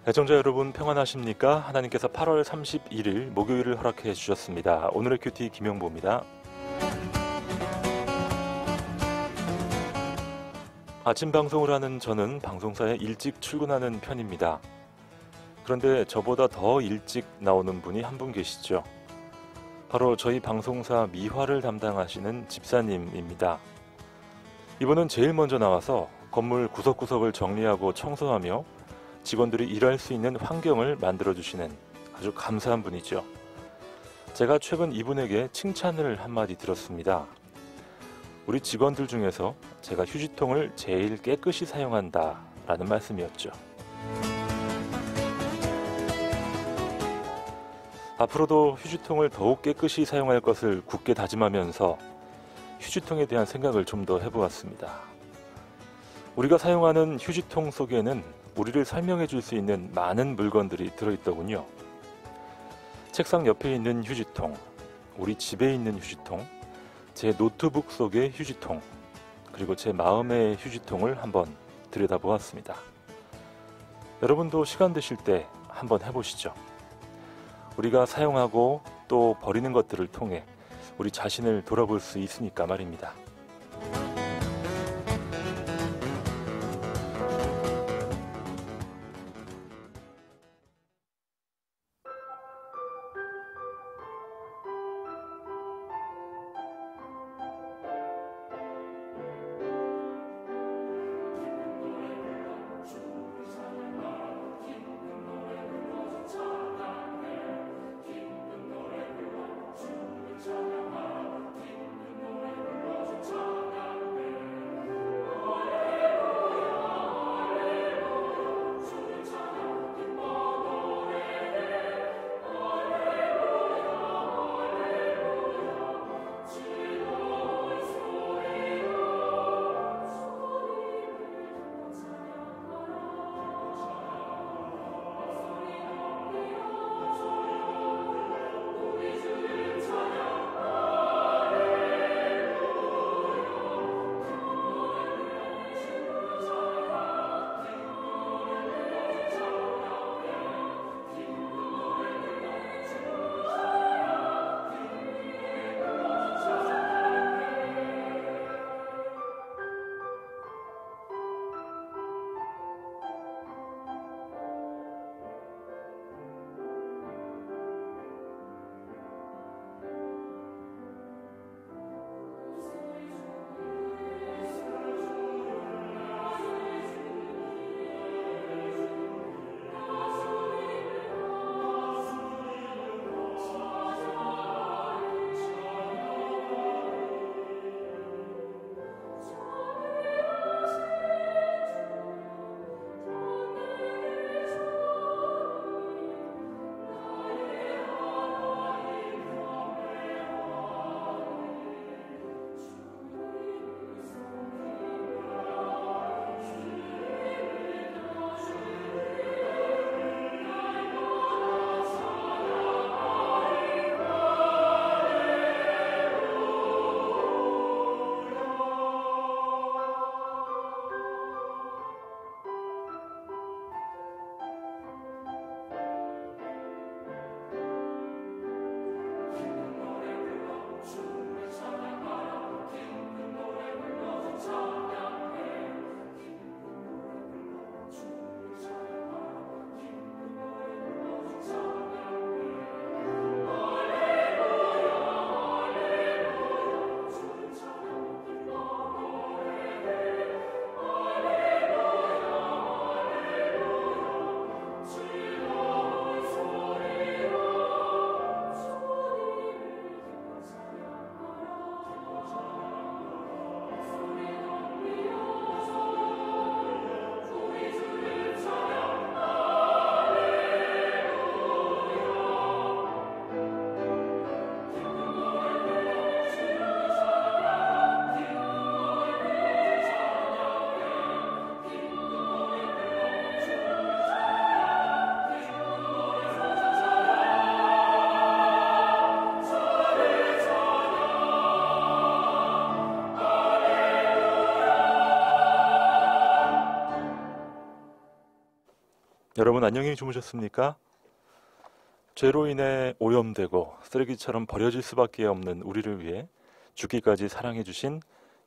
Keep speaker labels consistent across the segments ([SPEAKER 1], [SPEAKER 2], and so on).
[SPEAKER 1] 애청자 여러분 평안하십니까? 하나님께서 8월 31일 목요일을 허락해 주셨습니다. 오늘의 큐티 김영보입니다. 아침 방송을 하는 저는 방송사에 일찍 출근하는 편입니다. 그런데 저보다 더 일찍 나오는 분이 한 분 계시죠. 바로 저희 방송사 미화를 담당하시는 집사님입니다. 이분은 제일 먼저 나와서 건물 구석구석을 정리하고 청소하며 직원들이 일할 수 있는 환경을 만들어주시는 아주 감사한 분이죠. 제가 최근 이분에게 칭찬을 한마디 들었습니다. 우리 직원들 중에서 제가 휴지통을 제일 깨끗이 사용한다 라는 말씀이었죠. 앞으로도 휴지통을 더욱 깨끗이 사용할 것을 굳게 다짐하면서 휴지통에 대한 생각을 좀 더 해보았습니다. 우리가 사용하는 휴지통 속에는 우리를 설명해 줄 수 있는 많은 물건들이 들어있더군요. 책상 옆에 있는 휴지통, 우리 집에 있는 휴지통, 제 노트북 속의 휴지통, 그리고 제 마음의 휴지통을 한번 들여다보았습니다. 여러분도 시간 되실 때 한번 해보시죠. 우리가 사용하고 또 버리는 것들을 통해 우리 자신을 돌아볼 수 있으니까 말입니다. 여러분 안녕히 주무셨습니까? 죄로 인해 오염되고 쓰레기처럼 버려질 수밖에 없는 우리를 위해 죽기까지 사랑해 주신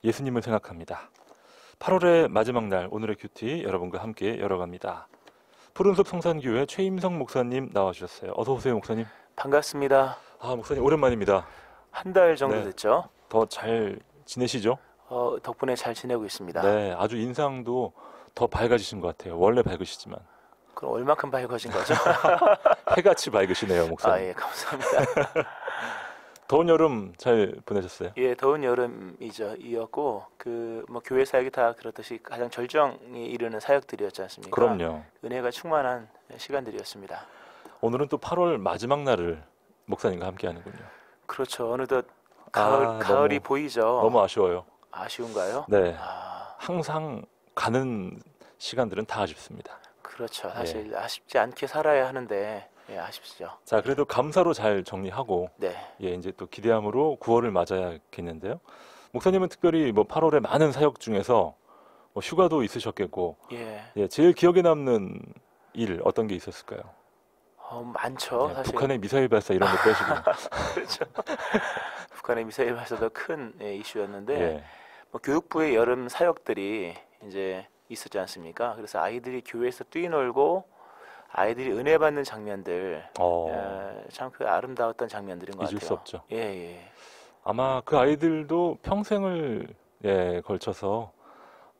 [SPEAKER 1] 예수님을 생각합니다. 8월의 마지막 날 오늘의 큐티 여러분과 함께 열어갑니다. 푸른숲 성산교회 최임성 목사님 나와주셨어요. 어서 오세요, 목사님.
[SPEAKER 2] 반갑습니다.
[SPEAKER 1] 목사님 오랜만입니다.
[SPEAKER 2] 한 달 정도
[SPEAKER 1] 네.
[SPEAKER 2] 됐죠?
[SPEAKER 1] 더 잘 지내시죠?
[SPEAKER 2] 덕분에 잘 지내고 있습니다.
[SPEAKER 1] 네, 아주 인상도 더 밝아지신 것 같아요. 원래 밝으시지만.
[SPEAKER 2] 그럼 얼마큼 밝아진 거죠?
[SPEAKER 1] 해같이 밝으시네요, 목사님.
[SPEAKER 2] 예, 감사합니다.
[SPEAKER 1] 더운 여름 잘 보내셨어요?
[SPEAKER 2] 예, 더운 여름이었고 뭐 교회 사역이 다 그렇듯이 가장 절정에 이르는 사역들이었지 않습니까?
[SPEAKER 1] 그럼요.
[SPEAKER 2] 은혜가 충만한 시간들이었습니다.
[SPEAKER 1] 오늘은 또 8월 마지막 날을 목사님과 함께 하는군요.
[SPEAKER 2] 그렇죠. 어느덧
[SPEAKER 1] 아,
[SPEAKER 2] 가을이
[SPEAKER 1] 너무-
[SPEAKER 2] 보이죠?
[SPEAKER 1] 너무 아쉬워요.
[SPEAKER 2] 아쉬운가요?
[SPEAKER 1] 네.
[SPEAKER 2] 아,
[SPEAKER 1] 항상 가는 시간들은 다 아쉽습니다.
[SPEAKER 2] 그렇죠. 사실 아쉽지 않게 살아야 하는데 아쉽죠.
[SPEAKER 1] 자, 그래도 감사로 잘 정리하고
[SPEAKER 2] 네.
[SPEAKER 1] 이제 또 기대함으로 9월을 맞아야겠는데요. 목사님은 특별히 뭐 8월에 많은 사역 중에서 뭐 휴가도 있으셨겠고,
[SPEAKER 2] 예.
[SPEAKER 1] 제일 기억에 남는 일 어떤 게 있었을까요?
[SPEAKER 2] 많죠. 사실
[SPEAKER 1] 북한의 미사일 발사 이런 거 빼시고.
[SPEAKER 2] 그렇죠. 북한의 미사일 발사도 큰 이슈였는데
[SPEAKER 1] 예.
[SPEAKER 2] 뭐 교육부의 여름 사역들이 이제 있었지 않습니까? 그래서 아이들이 교회에서 뛰놀고 아이들이 은혜 받는 장면들 참 그 아름다웠던 장면들인 것
[SPEAKER 1] 잊을
[SPEAKER 2] 같아요.
[SPEAKER 1] 수 없죠.
[SPEAKER 2] 예.
[SPEAKER 1] 아마 그 아이들도 평생을 걸쳐서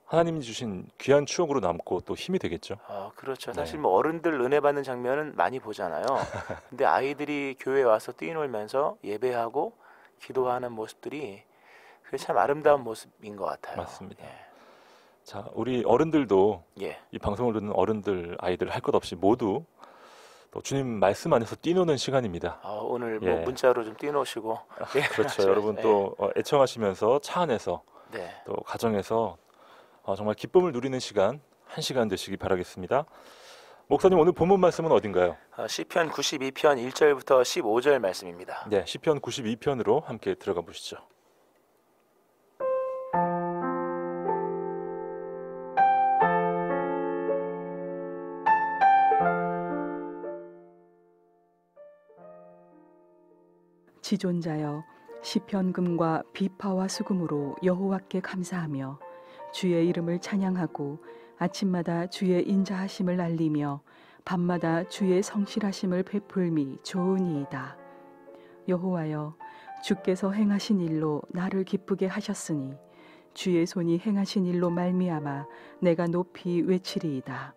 [SPEAKER 1] 하나님이 주신 귀한 추억으로 남고 또 힘이 되겠죠.
[SPEAKER 2] 그렇죠.
[SPEAKER 1] 네.
[SPEAKER 2] 사실 뭐 어른들 은혜 받는 장면은 많이 보잖아요. 근데 아이들이 교회에 와서 뛰놀면서 예배하고 기도하는 모습들이 그게 참 아름다운 모습인 것 같아요.
[SPEAKER 1] 맞습니다.
[SPEAKER 2] 예.
[SPEAKER 1] 자, 우리 어른들도
[SPEAKER 2] 예.
[SPEAKER 1] 이 방송을 듣는 어른들, 아이들 할 것 없이 모두 또 주님 말씀 안에서 뛰노는 시간입니다.
[SPEAKER 2] 오늘 뭐
[SPEAKER 1] 예.
[SPEAKER 2] 문자로 좀 뛰노시고
[SPEAKER 1] 그렇죠. 여러분 또 애청하시면서 차 안에서
[SPEAKER 2] 네.
[SPEAKER 1] 또 가정에서 정말 기쁨을 누리는 시간, 한 시간 되시기 바라겠습니다. 목사님 오늘 본문 말씀은 어딘가요?
[SPEAKER 2] 시편 92편 1절부터 15절 말씀입니다.
[SPEAKER 1] 네, 시편 92편으로 함께 들어가 보시죠.
[SPEAKER 3] 지존자여 시편금과 비파와 수금으로 여호와께 감사하며 주의 이름을 찬양하고 아침마다 주의 인자하심을 알리며 밤마다 주의 성실하심을 베풀미 좋으니이다. 여호와여 주께서 행하신 일로 나를 기쁘게 하셨으니 주의 손이 행하신 일로 말미암아 내가 높이 외치리이다.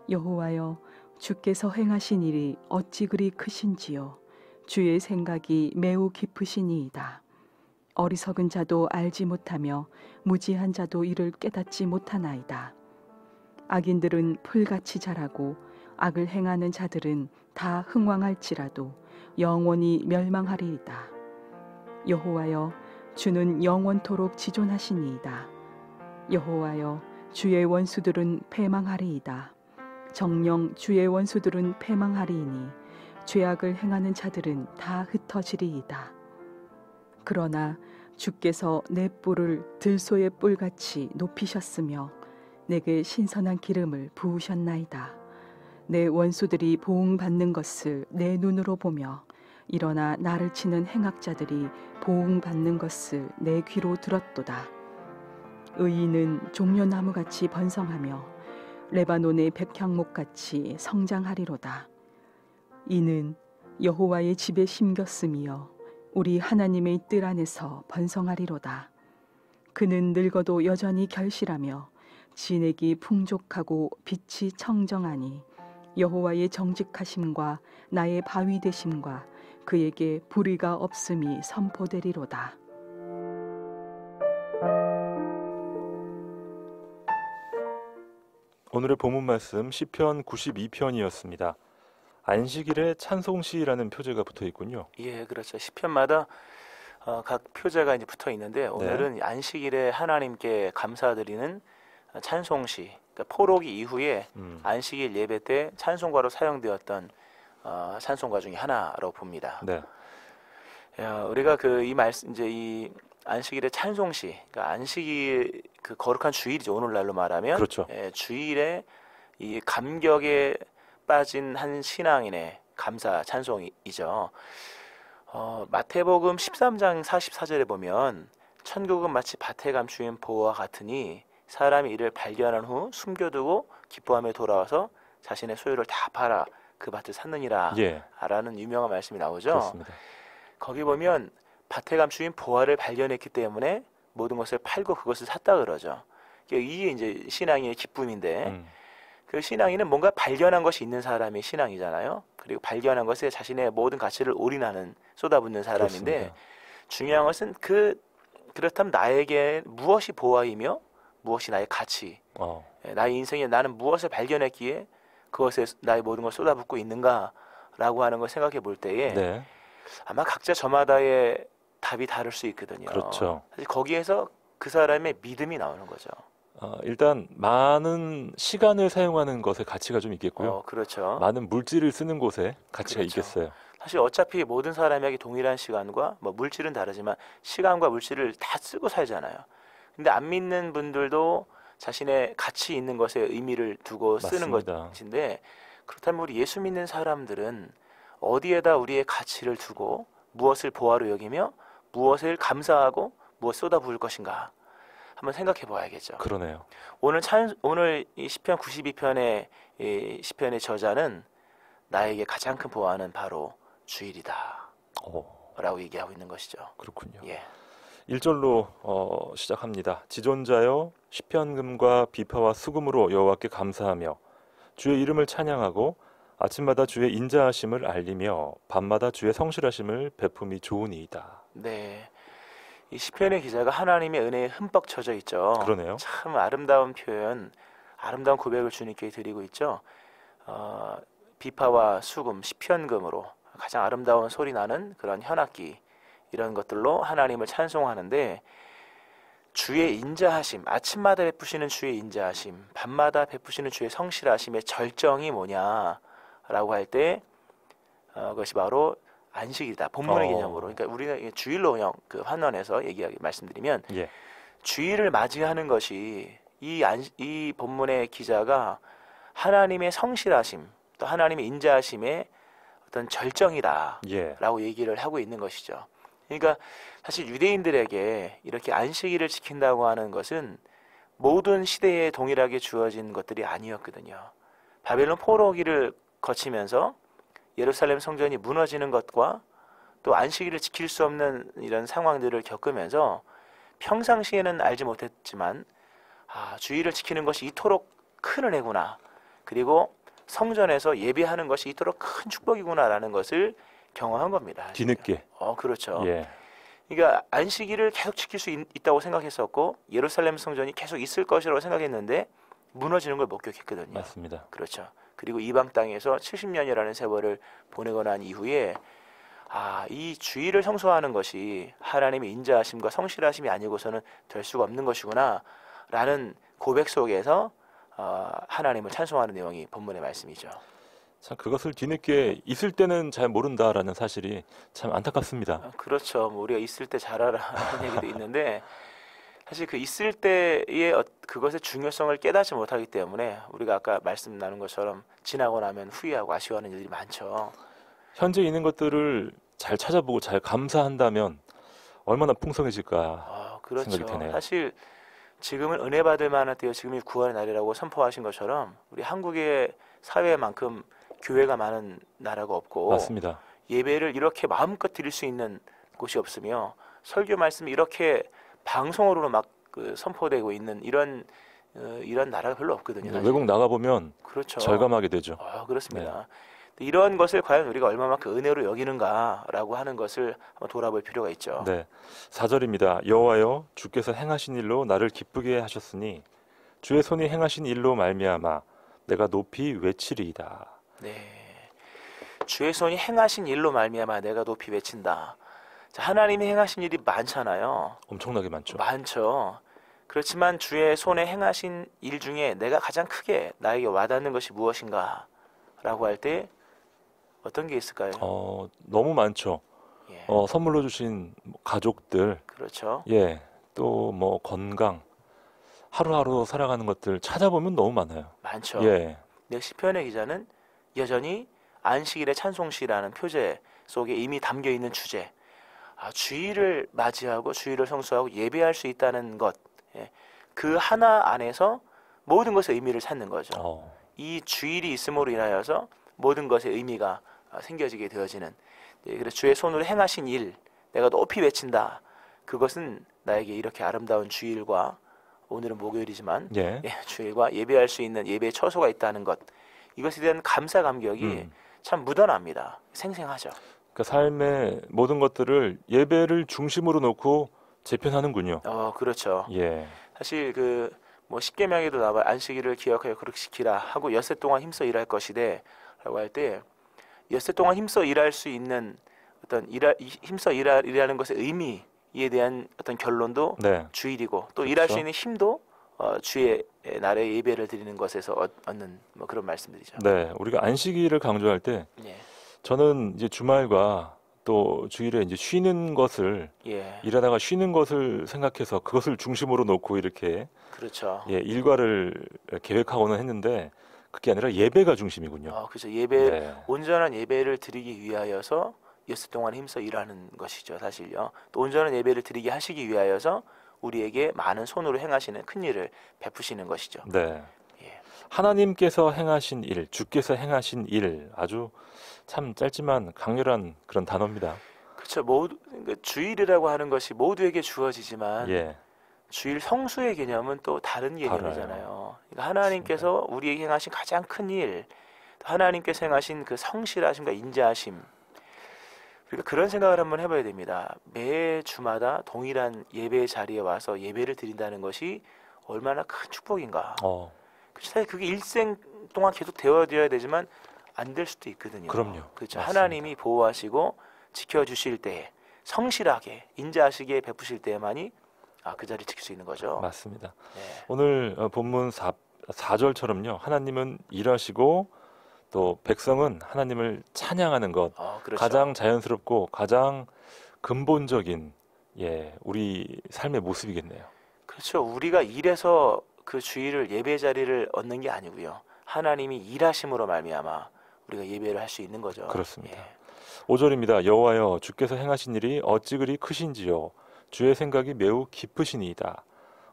[SPEAKER 3] 여호와여 주께서 행하신 일이 어찌 그리 크신지요. 주의 생각이 매우 깊으시니이다. 어리석은 자도 알지 못하며 무지한 자도 이를 깨닫지 못하나이다. 악인들은 풀같이 자라고 악을 행하는 자들은 다 흥왕할지라도 영원히 멸망하리이다. 여호와여 주는 영원토록 지존하시니이다. 여호와여 주의 원수들은 패망하리이다. 정녕 주의 원수들은 패망하리이니 죄악을 행하는 자들은 다 흩어지리이다. 그러나 주께서 내 뿔을 들소의 뿔같이 높이셨으며 내게 신선한 기름을 부으셨나이다. 내 원수들이 보응받는 것을 내 눈으로 보며 일어나 나를 치는 행악자들이 보응받는 것을 내 귀로 들었도다. 의인은 종려나무같이 번성하며 레바논의 백향목같이 성장하리로다. 이는 여호와의 집에 심겼음이여 우리 하나님의 뜰 안에서 번성하리로다. 그는 늙어도 여전히 결실하며 진액이 풍족하고 빛이 청정하니 여호와의 정직하심과 나의 바위 되심과 그에게 불의가 없음이 선포되리로다.
[SPEAKER 1] 오늘의 본문 말씀 시편 92편이었습니다. 안식일에 찬송시라는 표제가 붙어 있군요.
[SPEAKER 2] 예, 그렇죠. 시편마다 각 표제가 이제 붙어 있는데 오늘은 안식일에 하나님께 감사드리는 찬송시, 그러니까 포로기 이후에 안식일 예배 때 찬송가로 사용되었던 찬송가 중에 하나로 봅니다.
[SPEAKER 1] 네.
[SPEAKER 2] 우리가 이 말씀 이제 이 안식일의 찬송시, 그러니까 안식일 그 거룩한 주일이죠. 오늘날로 말하면
[SPEAKER 1] 그렇죠.
[SPEAKER 2] 주일에 이 감격에 빠진 한 신앙인의 감사 찬송이죠. 마태복음 13장 44절에 보면 천국은 마치 밭에 감추인 보와 같으니 사람이 이를 발견한 후 숨겨두고 기뻐하며 돌아와서 자신의 소유를 다 팔아 그 밭을 샀느니라
[SPEAKER 1] 예.
[SPEAKER 2] 라는 유명한 말씀이 나오죠.
[SPEAKER 1] 그렇습니다.
[SPEAKER 2] 거기 보면 밭에 감추인 보화를 발견했기 때문에 모든 것을 팔고 그것을 샀다 그러죠. 이게 이제 신앙인의 기쁨인데 그 신앙인은 뭔가 발견한 것이 있는 사람이 신앙이잖아요. 그리고 발견한 것에 자신의 모든 가치를 올인하는 쏟아붓는 사람인데
[SPEAKER 1] 그렇습니다.
[SPEAKER 2] 중요한 것은 그렇다면 나에게 무엇이 보화이며 무엇이 나의 가치, 나의 인생에 나는 무엇을 발견했기에 그것에 나의 모든 걸 쏟아붓고 있는가라고 하는 걸 생각해 볼 때에
[SPEAKER 1] 네.
[SPEAKER 2] 아마 각자 저마다의 답이 다를 수 있거든요.
[SPEAKER 1] 그렇죠.
[SPEAKER 2] 사실 거기에서 그 사람의 믿음이 나오는 거죠.
[SPEAKER 1] 일단 많은 시간을 사용하는 것에 가치가 좀 있겠고요.
[SPEAKER 2] 그렇죠.
[SPEAKER 1] 많은 물질을 쓰는 곳에 가치가
[SPEAKER 2] 그렇죠.
[SPEAKER 1] 있겠어요.
[SPEAKER 2] 사실 어차피 모든 사람에게 동일한 시간과 뭐 물질은 다르지만 시간과 물질을 다 쓰고 살잖아요. 근데 안 믿는 분들도 자신의 가치 있는 것에 의미를 두고 쓰는
[SPEAKER 1] 맞습니다.
[SPEAKER 2] 것인데 그렇다면 우리 예수 믿는 사람들은 어디에다 우리의 가치를 두고 무엇을 보화로 여기며 무엇을 감사하고 무엇을 쏟아부을 것인가 한번 생각해 봐야겠죠.
[SPEAKER 1] 그러네요.
[SPEAKER 2] 오늘 이 시편 92편의 이 시편의 저자는 나에게 가장 큰 보화는 바로 주일이다 라고 얘기하고 있는 것이죠.
[SPEAKER 1] 그렇군요.
[SPEAKER 2] 예.
[SPEAKER 1] 1절로 시작합니다. 지존자여 시편금과 비파와 수금으로 여호와께 감사하며 주의 이름을 찬양하고 아침마다 주의 인자하심을 알리며 밤마다 주의 성실하심을 베품이 좋으니이다.
[SPEAKER 2] 네. 이 시편의 기자가 하나님의 은혜에 흠뻑 젖어 있죠.
[SPEAKER 1] 그러네요.
[SPEAKER 2] 참 아름다운 표현, 아름다운 고백을 주님께 드리고 있죠. 비파와 수금, 시편금으로 가장 아름다운 소리 나는 그런 현악기 이런 것들로 하나님을 찬송하는데 주의 인자하심, 아침마다 베푸시는 주의 인자하심, 밤마다 베푸시는 주의 성실하심의 절정이 뭐냐라고 할 때 그것이 바로 안식이다. 본문의 개념으로. 그러니까 우리는 주일로 그냥 그 환원해서 말씀드리면
[SPEAKER 1] 예.
[SPEAKER 2] 주일을 맞이하는 것이 이 본문의 기자가 하나님의 성실하심, 또 하나님의 인자하심의 어떤 절정이다라고 얘기를 하고 있는 것이죠. 그러니까 사실 유대인들에게 이렇게 안식일을 지킨다고 하는 것은 모든 시대에 동일하게 주어진 것들이 아니었거든요. 바벨론 포로기를 거치면서 예루살렘 성전이 무너지는 것과 또 안식일을 지킬 수 없는 이런 상황들을 겪으면서 평상시에는 알지 못했지만 주일을 지키는 것이 이토록 큰 은혜구나. 그리고 성전에서 예배하는 것이 이토록 큰 축복이구나라는 것을 경험한 겁니다.
[SPEAKER 1] 뒤늦게.
[SPEAKER 2] 그렇죠.
[SPEAKER 1] 예.
[SPEAKER 2] 그러니까 안식일을 계속 지킬 수 있다고 생각했었고 예루살렘 성전이 계속 있을 것이라고 생각했는데 무너지는 걸 목격했거든요.
[SPEAKER 1] 맞습니다.
[SPEAKER 2] 그렇죠. 그리고 이방 땅에서 70년이라는 세월을 보내고 난 이후에 이 주일을 성수하는 것이 하나님의 인자하심과 성실하심이 아니고서는 될 수가 없는 것이구나 라는 고백 속에서 하나님을 찬송하는 내용이 본문의 말씀이죠.
[SPEAKER 1] 참 그것을 뒤늦게 있을 때는 잘 모른다라는 사실이 참 안타깝습니다.
[SPEAKER 2] 그렇죠. 우리가 있을 때 잘하라는 얘기도 있는데 사실 그 있을 때의 그것의 중요성을 깨닫지 못하기 때문에 우리가 아까 말씀 나눈 것처럼 지나고 나면 후회하고 아쉬워하는 일들이 많죠.
[SPEAKER 1] 현재 있는 것들을 잘 찾아보고 잘 감사한다면 얼마나 풍성해질까
[SPEAKER 2] 그렇죠.
[SPEAKER 1] 생각이 되네요.
[SPEAKER 2] 사실 지금은 은혜 받을 만한 때요. 지금이 구원의 날이라고 선포하신 것처럼 우리 한국의 사회만큼 교회가 많은 나라가 없고
[SPEAKER 1] 맞습니다. 예배를
[SPEAKER 2] 이렇게 마음껏 드릴 수 있는 곳이 없으며 설교 말씀이 이렇게 방송으로 막 선포되고 있는 이런 나라가 별로 없거든요. 사실.
[SPEAKER 1] 외국 나가 보면
[SPEAKER 2] 그렇죠.
[SPEAKER 1] 절감하게 되죠.
[SPEAKER 2] 그렇습니다. 이런 것을 과연 우리가 얼마만큼 은혜로 여기는가라고 하는 것을 한번 돌아볼 필요가 있죠.
[SPEAKER 1] 네, 4절입니다. 여호와여 주께서 행하신 일로 나를 기쁘게 하셨으니 주의 손이 행하신 일로 말미암아 내가 높이 외치리이다.
[SPEAKER 2] 네, 주의 손이 행하신 일로 말미암아 내가 높이 외친다. 자, 하나님이 행하신 일이 많잖아요.
[SPEAKER 1] 엄청나게 많죠.
[SPEAKER 2] 많죠. 그렇지만 주의 손에 행하신 일 중에 내가 가장 크게 나에게 와닿는 것이 무엇인가 라고 할 때 어떤 게 있을까요?
[SPEAKER 1] 너무 많죠.
[SPEAKER 2] 예.
[SPEAKER 1] 선물로 주신 가족들,
[SPEAKER 2] 그렇죠.
[SPEAKER 1] 예, 또 뭐 건강, 하루하루 살아가는 것들 찾아보면 너무 많아요.
[SPEAKER 2] 많죠.
[SPEAKER 1] 예,
[SPEAKER 2] 근데 시편의 기자는 여전히 안식일의 찬송시라는 표제 속에 이미 담겨 있는 주제, 주일을 맞이하고 주일을 성수하고 예배할 수 있다는 것, 그 하나 안에서 모든 것의 의미를 찾는 거죠. 이 주일이 있음으로 인하여서 모든 것의 의미가 생겨지게 되어지는, 그래서 주의 손으로 행하신 일 내가 높이 외친다. 그것은 나에게 이렇게 아름다운 주일과, 오늘은 목요일이지만 주일과 예배할 수 있는 예배의 처소가 있다는 것, 이것에 대한 감사 감격이 참 묻어납니다. 생생하죠.
[SPEAKER 1] 그러니까 삶의 모든 것들을 예배를 중심으로 놓고 재편하는군요.
[SPEAKER 2] 그렇죠. 사실 뭐 십계명에도 나와 안식일을 기억하여 그렇게 지키라 하고 엿새 동안 힘써 일할 것이래라고 할 때, 엿새 동안 힘써 일할 수 있는 어떤 힘써 일하는 것의 의미에 대한 어떤 결론도 주일이고, 또 일할 수 있는 힘도 주의 날에 예배를 드리는 것에서 얻는 뭐 그런 말씀들이죠.
[SPEAKER 1] 네, 우리가 안식일을 강조할 때 저는 이제 주말과 또 주일에 이제 쉬는 것을 일하다가 쉬는 것을 생각해서 그것을 중심으로 놓고 이렇게
[SPEAKER 2] 그렇죠.
[SPEAKER 1] 일과를 계획하고는 했는데 그게 아니라 예배가 중심이군요.
[SPEAKER 2] 그렇죠. 온전한 예배를 드리기 위하여서 엿새 동안 힘써 일하는 것이죠. 사실요. 또 온전한 예배를 드리게 하시기 위하여서 우리에게 많은 손으로 행하시는 큰 일을 베푸시는 것이죠.
[SPEAKER 1] 네. 하나님께서 행하신 일, 주께서 행하신 일, 아주 참 짧지만 강렬한 그런 단어입니다.
[SPEAKER 2] 그렇죠. 주일이라고 하는 것이 모두에게 주어지지만 주일 성수의 개념은 또 다른 개념이잖아요. 그러니까 하나님께서 우리에게 행하신 가장 큰 일, 하나님께서 행하신 그 성실하심과 인자하심, 그러니까 그런 생각을 한번 해봐야 됩니다. 매 주마다 동일한 예배 자리에 와서 예배를 드린다는 것이 얼마나 큰 축복인가. 사실 그게 일생 동안 계속 되어야 되지만 안 될 수도 있거든요.
[SPEAKER 1] 그럼요.
[SPEAKER 2] 그렇죠. 하나님이 보호하시고 지켜주실 때, 성실하게 인자하시게 베푸실 때만이 그 자리를 지킬 수 있는 거죠.
[SPEAKER 1] 맞습니다. 오늘 본문 4절처럼요. 하나님은 일하시고 또 백성은 하나님을 찬양하는 것,
[SPEAKER 2] 그렇죠.
[SPEAKER 1] 가장 자연스럽고 가장 근본적인 우리 삶의 모습이겠네요.
[SPEAKER 2] 그렇죠. 우리가 일해서 그 주일을 예배 자리를 얻는 게 아니고요. 하나님이 일하심으로 말미암아 우리가 예배를 할 수 있는 거죠.
[SPEAKER 1] 그렇습니다. 5절입니다. 여호와여 주께서 행하신 일이 어찌 그리 크신지요. 주의 생각이 매우 깊으시니이다.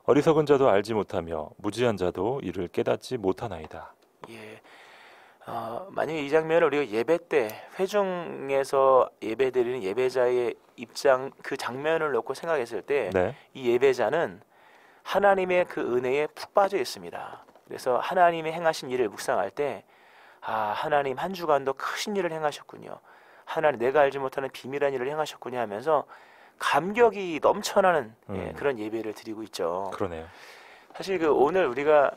[SPEAKER 1] 어리석은 자도 알지 못하며 무지한 자도 이를 깨닫지 못하나이다.
[SPEAKER 2] 만약에 이 장면을 우리가 예배 때 회중에서 예배드리는 예배자의 입장, 그 장면을 놓고 생각했을 때 이 예배자는 하나님의 그 은혜에 푹 빠져 있습니다. 그래서 하나님의 행하신 일을 묵상할 때 하나님 한 주간도 크신 일을 행하셨군요. 하나님 내가 알지 못하는 비밀한 일을 행하셨군요 하면서 감격이 넘쳐나는 그런 예배를 드리고 있죠.
[SPEAKER 1] 그러네요.
[SPEAKER 2] 사실 오늘 우리가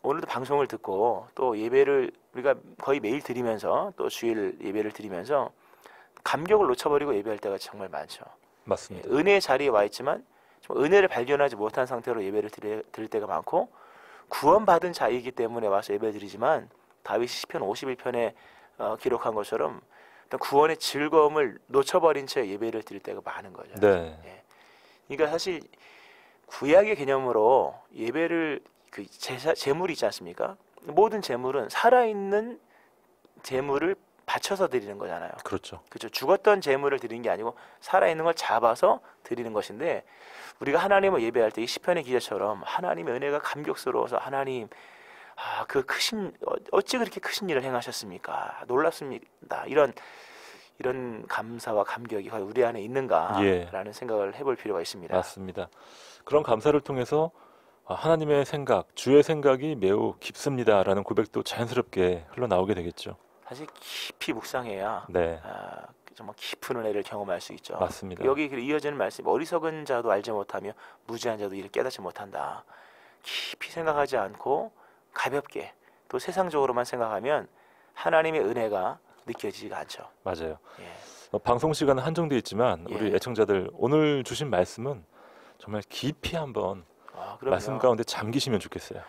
[SPEAKER 2] 오늘도 방송을 듣고 또 예배를 우리가 거의 매일 드리면서 또 주일 예배를 드리면서 감격을 놓쳐버리고 예배할 때가 정말 많죠.
[SPEAKER 1] 맞습니다.
[SPEAKER 2] 은혜의 자리에 와 있지만 은혜를 발견하지 못한 상태로 예배를 드릴 때가 많고, 구원받은 자이기 때문에 와서 예배 드리지만 다윗이 시편 51편에 기록한 것처럼 어떤 구원의 즐거움을 놓쳐버린 채 예배를 드릴 때가 많은 거죠. 그러니까 사실 구약의 개념으로 예배를 제물이 있지 않습니까? 모든 제물은 살아있는 제물을 바쳐서 드리는 거잖아요.
[SPEAKER 1] 그렇죠.
[SPEAKER 2] 죽었던 제물을 드리는 게 아니고 살아있는 걸 잡아서 드리는 것인데, 우리가 하나님을 예배할 때 이 시편의 기자처럼 하나님의 은혜가 감격스러워서 하나님 그 크신 어찌 그렇게 크신 일을 행하셨습니까? 놀랍습니다. 이런 감사와 감격이 과연 우리 안에 있는가라는 생각을 해볼 필요가 있습니다.
[SPEAKER 1] 맞습니다. 그런 감사를 통해서 하나님의 생각, 주의 생각이 매우 깊습니다라는 고백도 자연스럽게 흘러나오게 되겠죠.
[SPEAKER 2] 사실 깊이 묵상해야 정말 깊은 은혜를 경험할 수 있죠.
[SPEAKER 1] 맞습니다.
[SPEAKER 2] 여기 이어지는 말씀, 어리석은 자도 알지 못하며 무지한 자도 이를 깨닫지 못한다. 깊이 생각하지 않고 가볍게 또 세상적으로만 생각하면 하나님의 은혜가 느껴지지가 않죠.
[SPEAKER 1] 맞아요. 방송 시간은 한정되어 있지만 우리 애청자들 오늘 주신 말씀은 정말 깊이 한번 말씀 가운데 잠기시면 좋겠어요.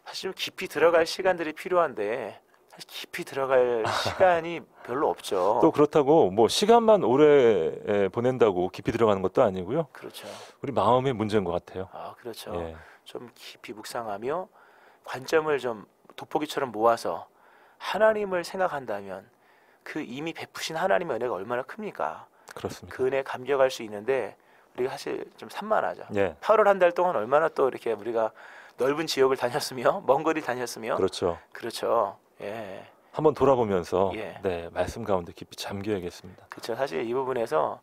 [SPEAKER 2] 사실 좀 깊이 들어갈 시간들이 필요한데 사실 깊이 들어갈 시간이 별로 없죠.
[SPEAKER 1] 또 그렇다고 뭐 시간만 오래 보낸다고 깊이 들어가는 것도 아니고요.
[SPEAKER 2] 그렇죠.
[SPEAKER 1] 우리 마음의 문제인 것 같아요.
[SPEAKER 2] 그렇죠. 좀 깊이 묵상하며 관점을 좀 돋보기처럼 모아서 하나님을 생각한다면 그 이미 베푸신 하나님의 은혜가 얼마나 큽니까?
[SPEAKER 1] 그렇습니다.
[SPEAKER 2] 그 은혜에 감격할 수 있는데 우리가 사실 좀 산만하죠.
[SPEAKER 1] 예.
[SPEAKER 2] 8월 한 달 동안 얼마나 또 이렇게 우리가 넓은 지역을 다녔으며 먼 거리 다녔으며
[SPEAKER 1] 그렇죠.
[SPEAKER 2] 그렇죠. 예.
[SPEAKER 1] 한번 돌아보면서
[SPEAKER 2] 예.
[SPEAKER 1] 네, 말씀 가운데 깊이 잠겨야겠습니다.
[SPEAKER 2] 그렇죠. 사실 이 부분에서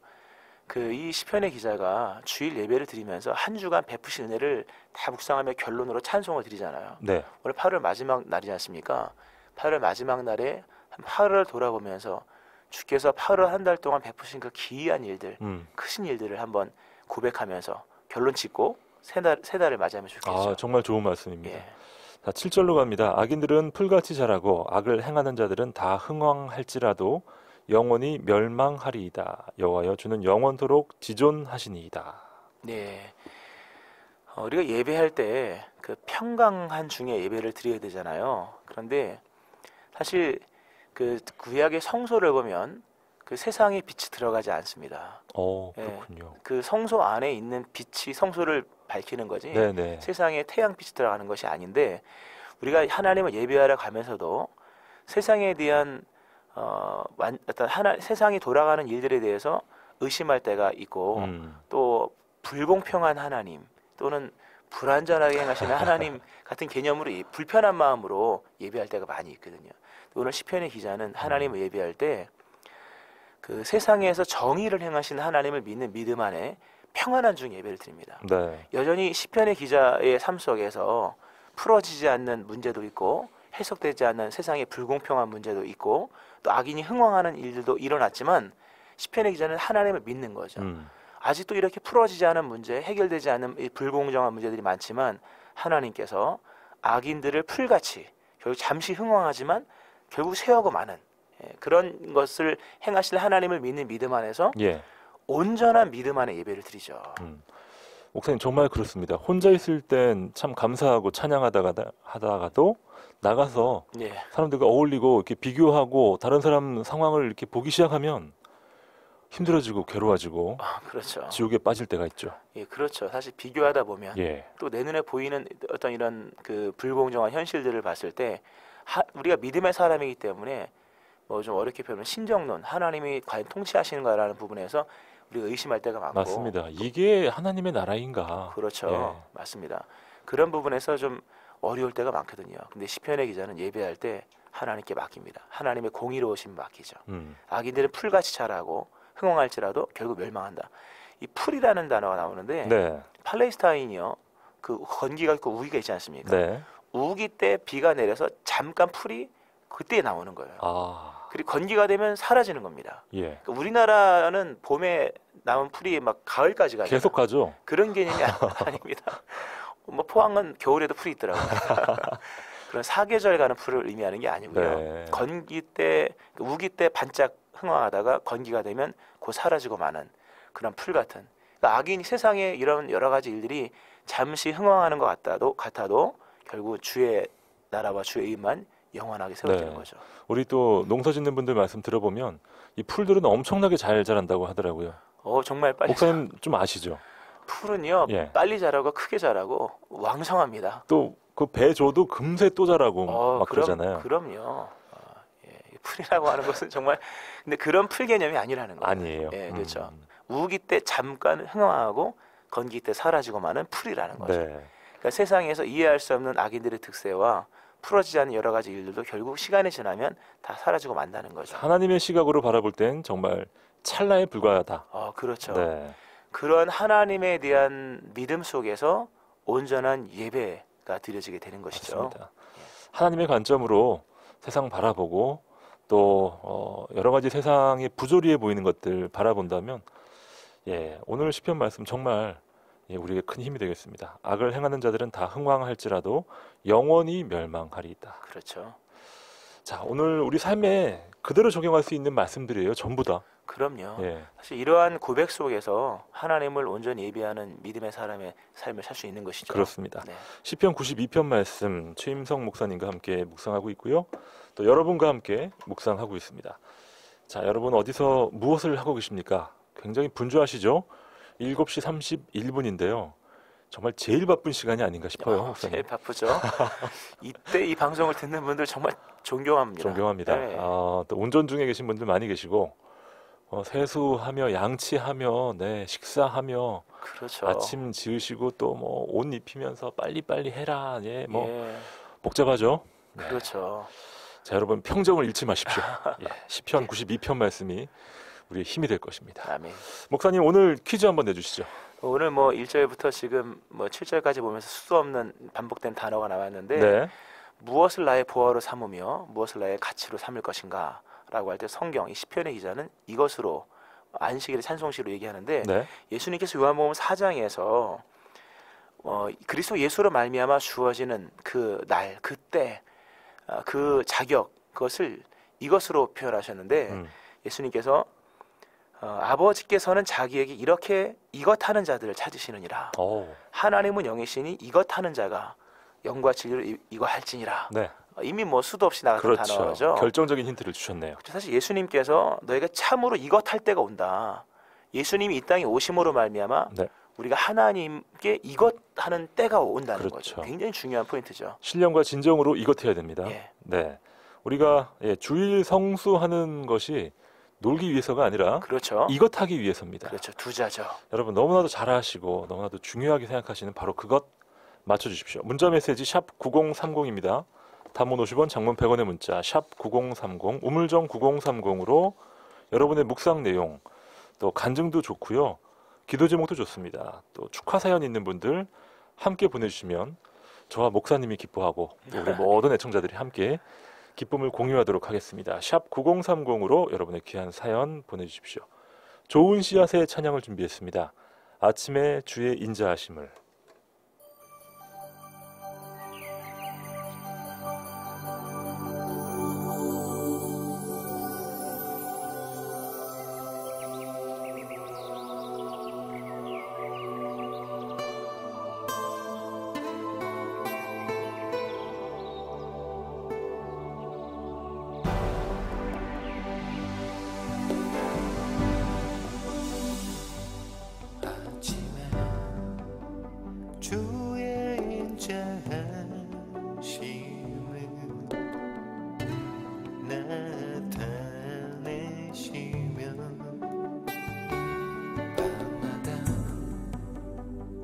[SPEAKER 2] 이 시편의 기자가 주일 예배를 드리면서 한 주간 베푸신 은혜를 다 묵상하며 결론으로 찬송을 드리잖아요.
[SPEAKER 1] 네.
[SPEAKER 2] 오늘 8월 마지막 날이지 않습니까? 8월 마지막 날에 한 8월을 돌아보면서 주께서 8월 한 달 동안 베푸신 그 기이한 일들, 크신 일들을 한번 고백하면서 결론 짓고 새 달을 맞이하면 좋겠죠.
[SPEAKER 1] 아, 정말 좋은 말씀입니다.
[SPEAKER 2] 예.
[SPEAKER 1] 자, 7절로 갑니다. 악인들은 풀같이 자라고 악을 행하는 자들은 다 흥왕할지라도 영원히 멸망하리이다. 여호와여 주는 영원토록 지존하시니이다.
[SPEAKER 2] 네. 우리가 예배할 때 그 평강한 중에 예배를 드려야 되잖아요. 그런데 사실 그 구약의 성소를 보면 그 세상의 빛이 들어가지 않습니다.
[SPEAKER 1] 그렇군요.
[SPEAKER 2] 그 성소 안에 있는 빛이 성소를 밝히는 거지.
[SPEAKER 1] 네네.
[SPEAKER 2] 세상에 태양빛이 들어가는 것이 아닌데 우리가 하나님을 예배하러 가면서도 세상에 대한 어떤 세상이 돌아가는 일들에 대해서 의심할 때가 있고 또 불공평한 하나님 또는 불완전하게 행하시는 하나님 같은 개념으로 불편한 마음으로 예배할 때가 많이 있거든요. 오늘 시편의 기자는 하나님을 예배할 때 그 세상에서 정의를 행하시는 하나님을 믿는 믿음 안에 평안한 중 예배를 드립니다.
[SPEAKER 1] 네.
[SPEAKER 2] 여전히 시편의 기자의 삶 속에서 풀어지지 않는 문제도 있고 해석되지 않는 세상의 불공평한 문제도 있고 또 악인이 흥왕하는 일들도 일어났지만 시편의 기자는 하나님을 믿는 거죠. 아직도 이렇게 풀어지지 않은 문제, 해결되지 않은 이 불공정한 문제들이 많지만 하나님께서 악인들을 풀같이 결국 잠시 흥왕하지만 결국 쇠하고 마는 그런 것을 행하실 하나님을 믿는 믿음 안에서
[SPEAKER 1] 예.
[SPEAKER 2] 온전한 믿음 안에 예배를 드리죠.
[SPEAKER 1] 목사님 정말 그렇습니다. 혼자 있을 땐 참 감사하고 찬양하다가도 나가서
[SPEAKER 2] 예.
[SPEAKER 1] 사람들과 어울리고 이렇게 비교하고 다른 사람 상황을 이렇게 보기 시작하면 힘들어지고 괴로워지고
[SPEAKER 2] 그렇죠.
[SPEAKER 1] 지옥에 빠질 때가 있죠.
[SPEAKER 2] 예, 그렇죠. 사실 비교하다 보면
[SPEAKER 1] 예.
[SPEAKER 2] 또 내 눈에 보이는 어떤 이런 그 불공정한 현실들을 봤을 때 우리가 믿음의 사람이기 때문에 뭐 좀 어렵게 표현하면 신정론, 하나님이 과연 통치하시는가라는 부분에서 우리가 의심할 때가 많고
[SPEAKER 1] 맞습니다. 이게 하나님의 나라인가?
[SPEAKER 2] 그렇죠.
[SPEAKER 1] 예.
[SPEAKER 2] 맞습니다. 그런 부분에서 좀 어려울 때가 많거든요. 근데 시편의 기자는 예배할 때 하나님께 맡깁니다. 하나님의 공의로우심 맡기죠. 악인들은 풀같이 자라고 흥왕할지라도 결국 멸망한다. 이 풀이라는 단어가 나오는데
[SPEAKER 1] 네.
[SPEAKER 2] 팔레스타인이요. 그 건기가 있고 우기가 있지 않습니까?
[SPEAKER 1] 네.
[SPEAKER 2] 우기 때 비가 내려서 잠깐 풀이 그때 나오는 거예요. 그리고 건기가 되면 사라지는 겁니다.
[SPEAKER 1] 예.
[SPEAKER 2] 그러니까 우리나라는 봄에 나온 풀이 막 가을까지 가요.
[SPEAKER 1] 계속 가죠.
[SPEAKER 2] 그런 개념이 아닙니다. 뭐 포항은 겨울에도 풀이 있더라고요. 그런 사계절 가는 풀을 의미하는 게 아니고요.
[SPEAKER 1] 네.
[SPEAKER 2] 건기 때, 우기 때 반짝 흥황하다가 건기가 되면 곧 사라지고 마는 그런 풀 같은. 그러니까 악인이 세상에 이런 여러 가지 일들이 잠시 흥황하는 것 같아도 결국 주의 나라와 주의 의만 영원하게 세워지는
[SPEAKER 1] 네.
[SPEAKER 2] 거죠.
[SPEAKER 1] 우리 또 농사 짓는 분들 말씀 들어보면 이 풀들은 엄청나게 잘 자란다고 하더라고요.
[SPEAKER 2] 정말 빨리.
[SPEAKER 1] 목사님 좀 아시죠?
[SPEAKER 2] 풀은요
[SPEAKER 1] 예.
[SPEAKER 2] 빨리 자라고 크게 자라고 왕성합니다.
[SPEAKER 1] 또 그 배 줘도 금세 또 자라고 막 그러잖아요.
[SPEAKER 2] 그럼요. 풀이라고 하는 것은 정말 근데 그런 풀 개념이 아니라는 거예요.
[SPEAKER 1] 아니에요.
[SPEAKER 2] 예, 그렇죠. 우기 때 잠깐 흥황하고 건기 때 사라지고 마는 풀이라는 거죠.
[SPEAKER 1] 네.
[SPEAKER 2] 그러니까 세상에서 이해할 수 없는 악인들의 특세와 풀어지지 않는 여러 가지 일들도 결국 시간이 지나면 다 사라지고 만다는 거죠.
[SPEAKER 1] 하나님의 시각으로 바라볼 땐 정말 찰나에 불과하다.
[SPEAKER 2] 그렇죠.
[SPEAKER 1] 네.
[SPEAKER 2] 그런 하나님에 대한 믿음 속에서 온전한 예배가 드려지게 되는 것이죠.
[SPEAKER 1] 맞습니다. 하나님의 관점으로 세상 바라보고 또 여러 가지 세상에 부조리해 보이는 것들 바라본다면 오늘 시편 말씀 정말 우리에게 큰 힘이 되겠습니다. 악을 행하는 자들은 다 흥왕할지라도 영원히 멸망하리이다.
[SPEAKER 2] 그렇죠.
[SPEAKER 1] 자, 오늘 우리 삶에 그대로 적용할 수 있는 말씀들이에요. 전부 다.
[SPEAKER 2] 그럼요.
[SPEAKER 1] 예.
[SPEAKER 2] 사실 이러한 고백 속에서 하나님을 온전히 예배하는 믿음의 사람의 삶을 살 수 있는 것이죠.
[SPEAKER 1] 그렇습니다.
[SPEAKER 2] 네.
[SPEAKER 1] 시편 92편 말씀 최임성 목사님과 함께 묵상하고 있고요. 또 여러분과 함께 묵상하고 있습니다. 자, 여러분 어디서 무엇을 하고 계십니까? 굉장히 분주하시죠? 7시 31분인데요. 정말 제일 바쁜 시간이 아닌가 싶어요. 목사님.
[SPEAKER 2] 제일 바쁘죠. 이때 이 방송을 듣는 분들 정말 존경합니다.
[SPEAKER 1] 존경합니다.
[SPEAKER 2] 네.
[SPEAKER 1] 또 운전 중에 계신 분들 많이 계시고 세수하며 양치하며 네, 식사하며
[SPEAKER 2] 그렇죠.
[SPEAKER 1] 아침 지으시고 또 뭐 옷 입히면서 빨리빨리 해라. 예, 뭐
[SPEAKER 2] 예,
[SPEAKER 1] 복잡하죠. 네.
[SPEAKER 2] 그렇죠.
[SPEAKER 1] 자, 여러분 평정을 잃지 마십시오. 예, 시편 92편 말씀이 우리의 힘이 될 것입니다.
[SPEAKER 2] 아멘.
[SPEAKER 1] 목사님 오늘 퀴즈 한번 내주시죠.
[SPEAKER 2] 오늘 뭐 1절부터 지금 뭐 7절까지 보면서 수도 없는 반복된 단어가 나왔는데
[SPEAKER 1] 네.
[SPEAKER 2] 무엇을 나의 보화로 삼으며 무엇을 나의 가치로 삼을 것인가 라고 할 때 성경 이 시편의 기자는 이것으로 안식일의 찬송시로 얘기하는데
[SPEAKER 1] 네.
[SPEAKER 2] 예수님께서 요한복음 4장에서 그리스도 예수로 말미암아 주어지는 그 날, 그때, 그 자격 그것을 이것으로 표현하셨는데 예수님께서 아버지께서는 자기에게 이렇게 이것하는 자들을 찾으시느니라. 하나님은 영이시니 이것하는 자가 영과 진리를 이거할지니라.
[SPEAKER 1] 네.
[SPEAKER 2] 이미 뭐 수도 없이 나갔던
[SPEAKER 1] 그렇죠.
[SPEAKER 2] 단어죠.
[SPEAKER 1] 결정적인 힌트를 주셨네요.
[SPEAKER 2] 사실 예수님께서 너희가 참으로 이것할 때가 온다. 예수님이 이 땅에 오심으로 말미암아
[SPEAKER 1] 네.
[SPEAKER 2] 우리가 하나님께 이것하는 때가 온다는
[SPEAKER 1] 그렇죠.
[SPEAKER 2] 거죠. 굉장히 중요한 포인트죠.
[SPEAKER 1] 신령과 진정으로 이것해야 됩니다.
[SPEAKER 2] 예.
[SPEAKER 1] 네. 우리가 주일 성수하는 것이 놀기 위해서가 아니라
[SPEAKER 2] 그렇죠.
[SPEAKER 1] 이것하기 위해서입니다.
[SPEAKER 2] 그렇죠. 두자죠.
[SPEAKER 1] 여러분 너무나도 잘하시고 너무나도 중요하게 생각하시는 바로 그것 맞춰주십시오. 문자 메시지 샵 9030입니다. 단문 50원, 장문 100원의 문자 샵 9030, 우물정 9030으로 여러분의 묵상 내용 또 간증도 좋고요. 기도 제목도 좋습니다. 또 축하 사연 있는 분들 함께 보내주시면 저와 목사님이 기뻐하고 또 우리 모든 애청자들이 함께 기쁨을 공유하도록 하겠습니다. 샵 9030으로 여러분의 귀한 사연 보내주십시오. 좋은 씨앗의 찬양을 준비했습니다. 아침에 주의 인자하심을.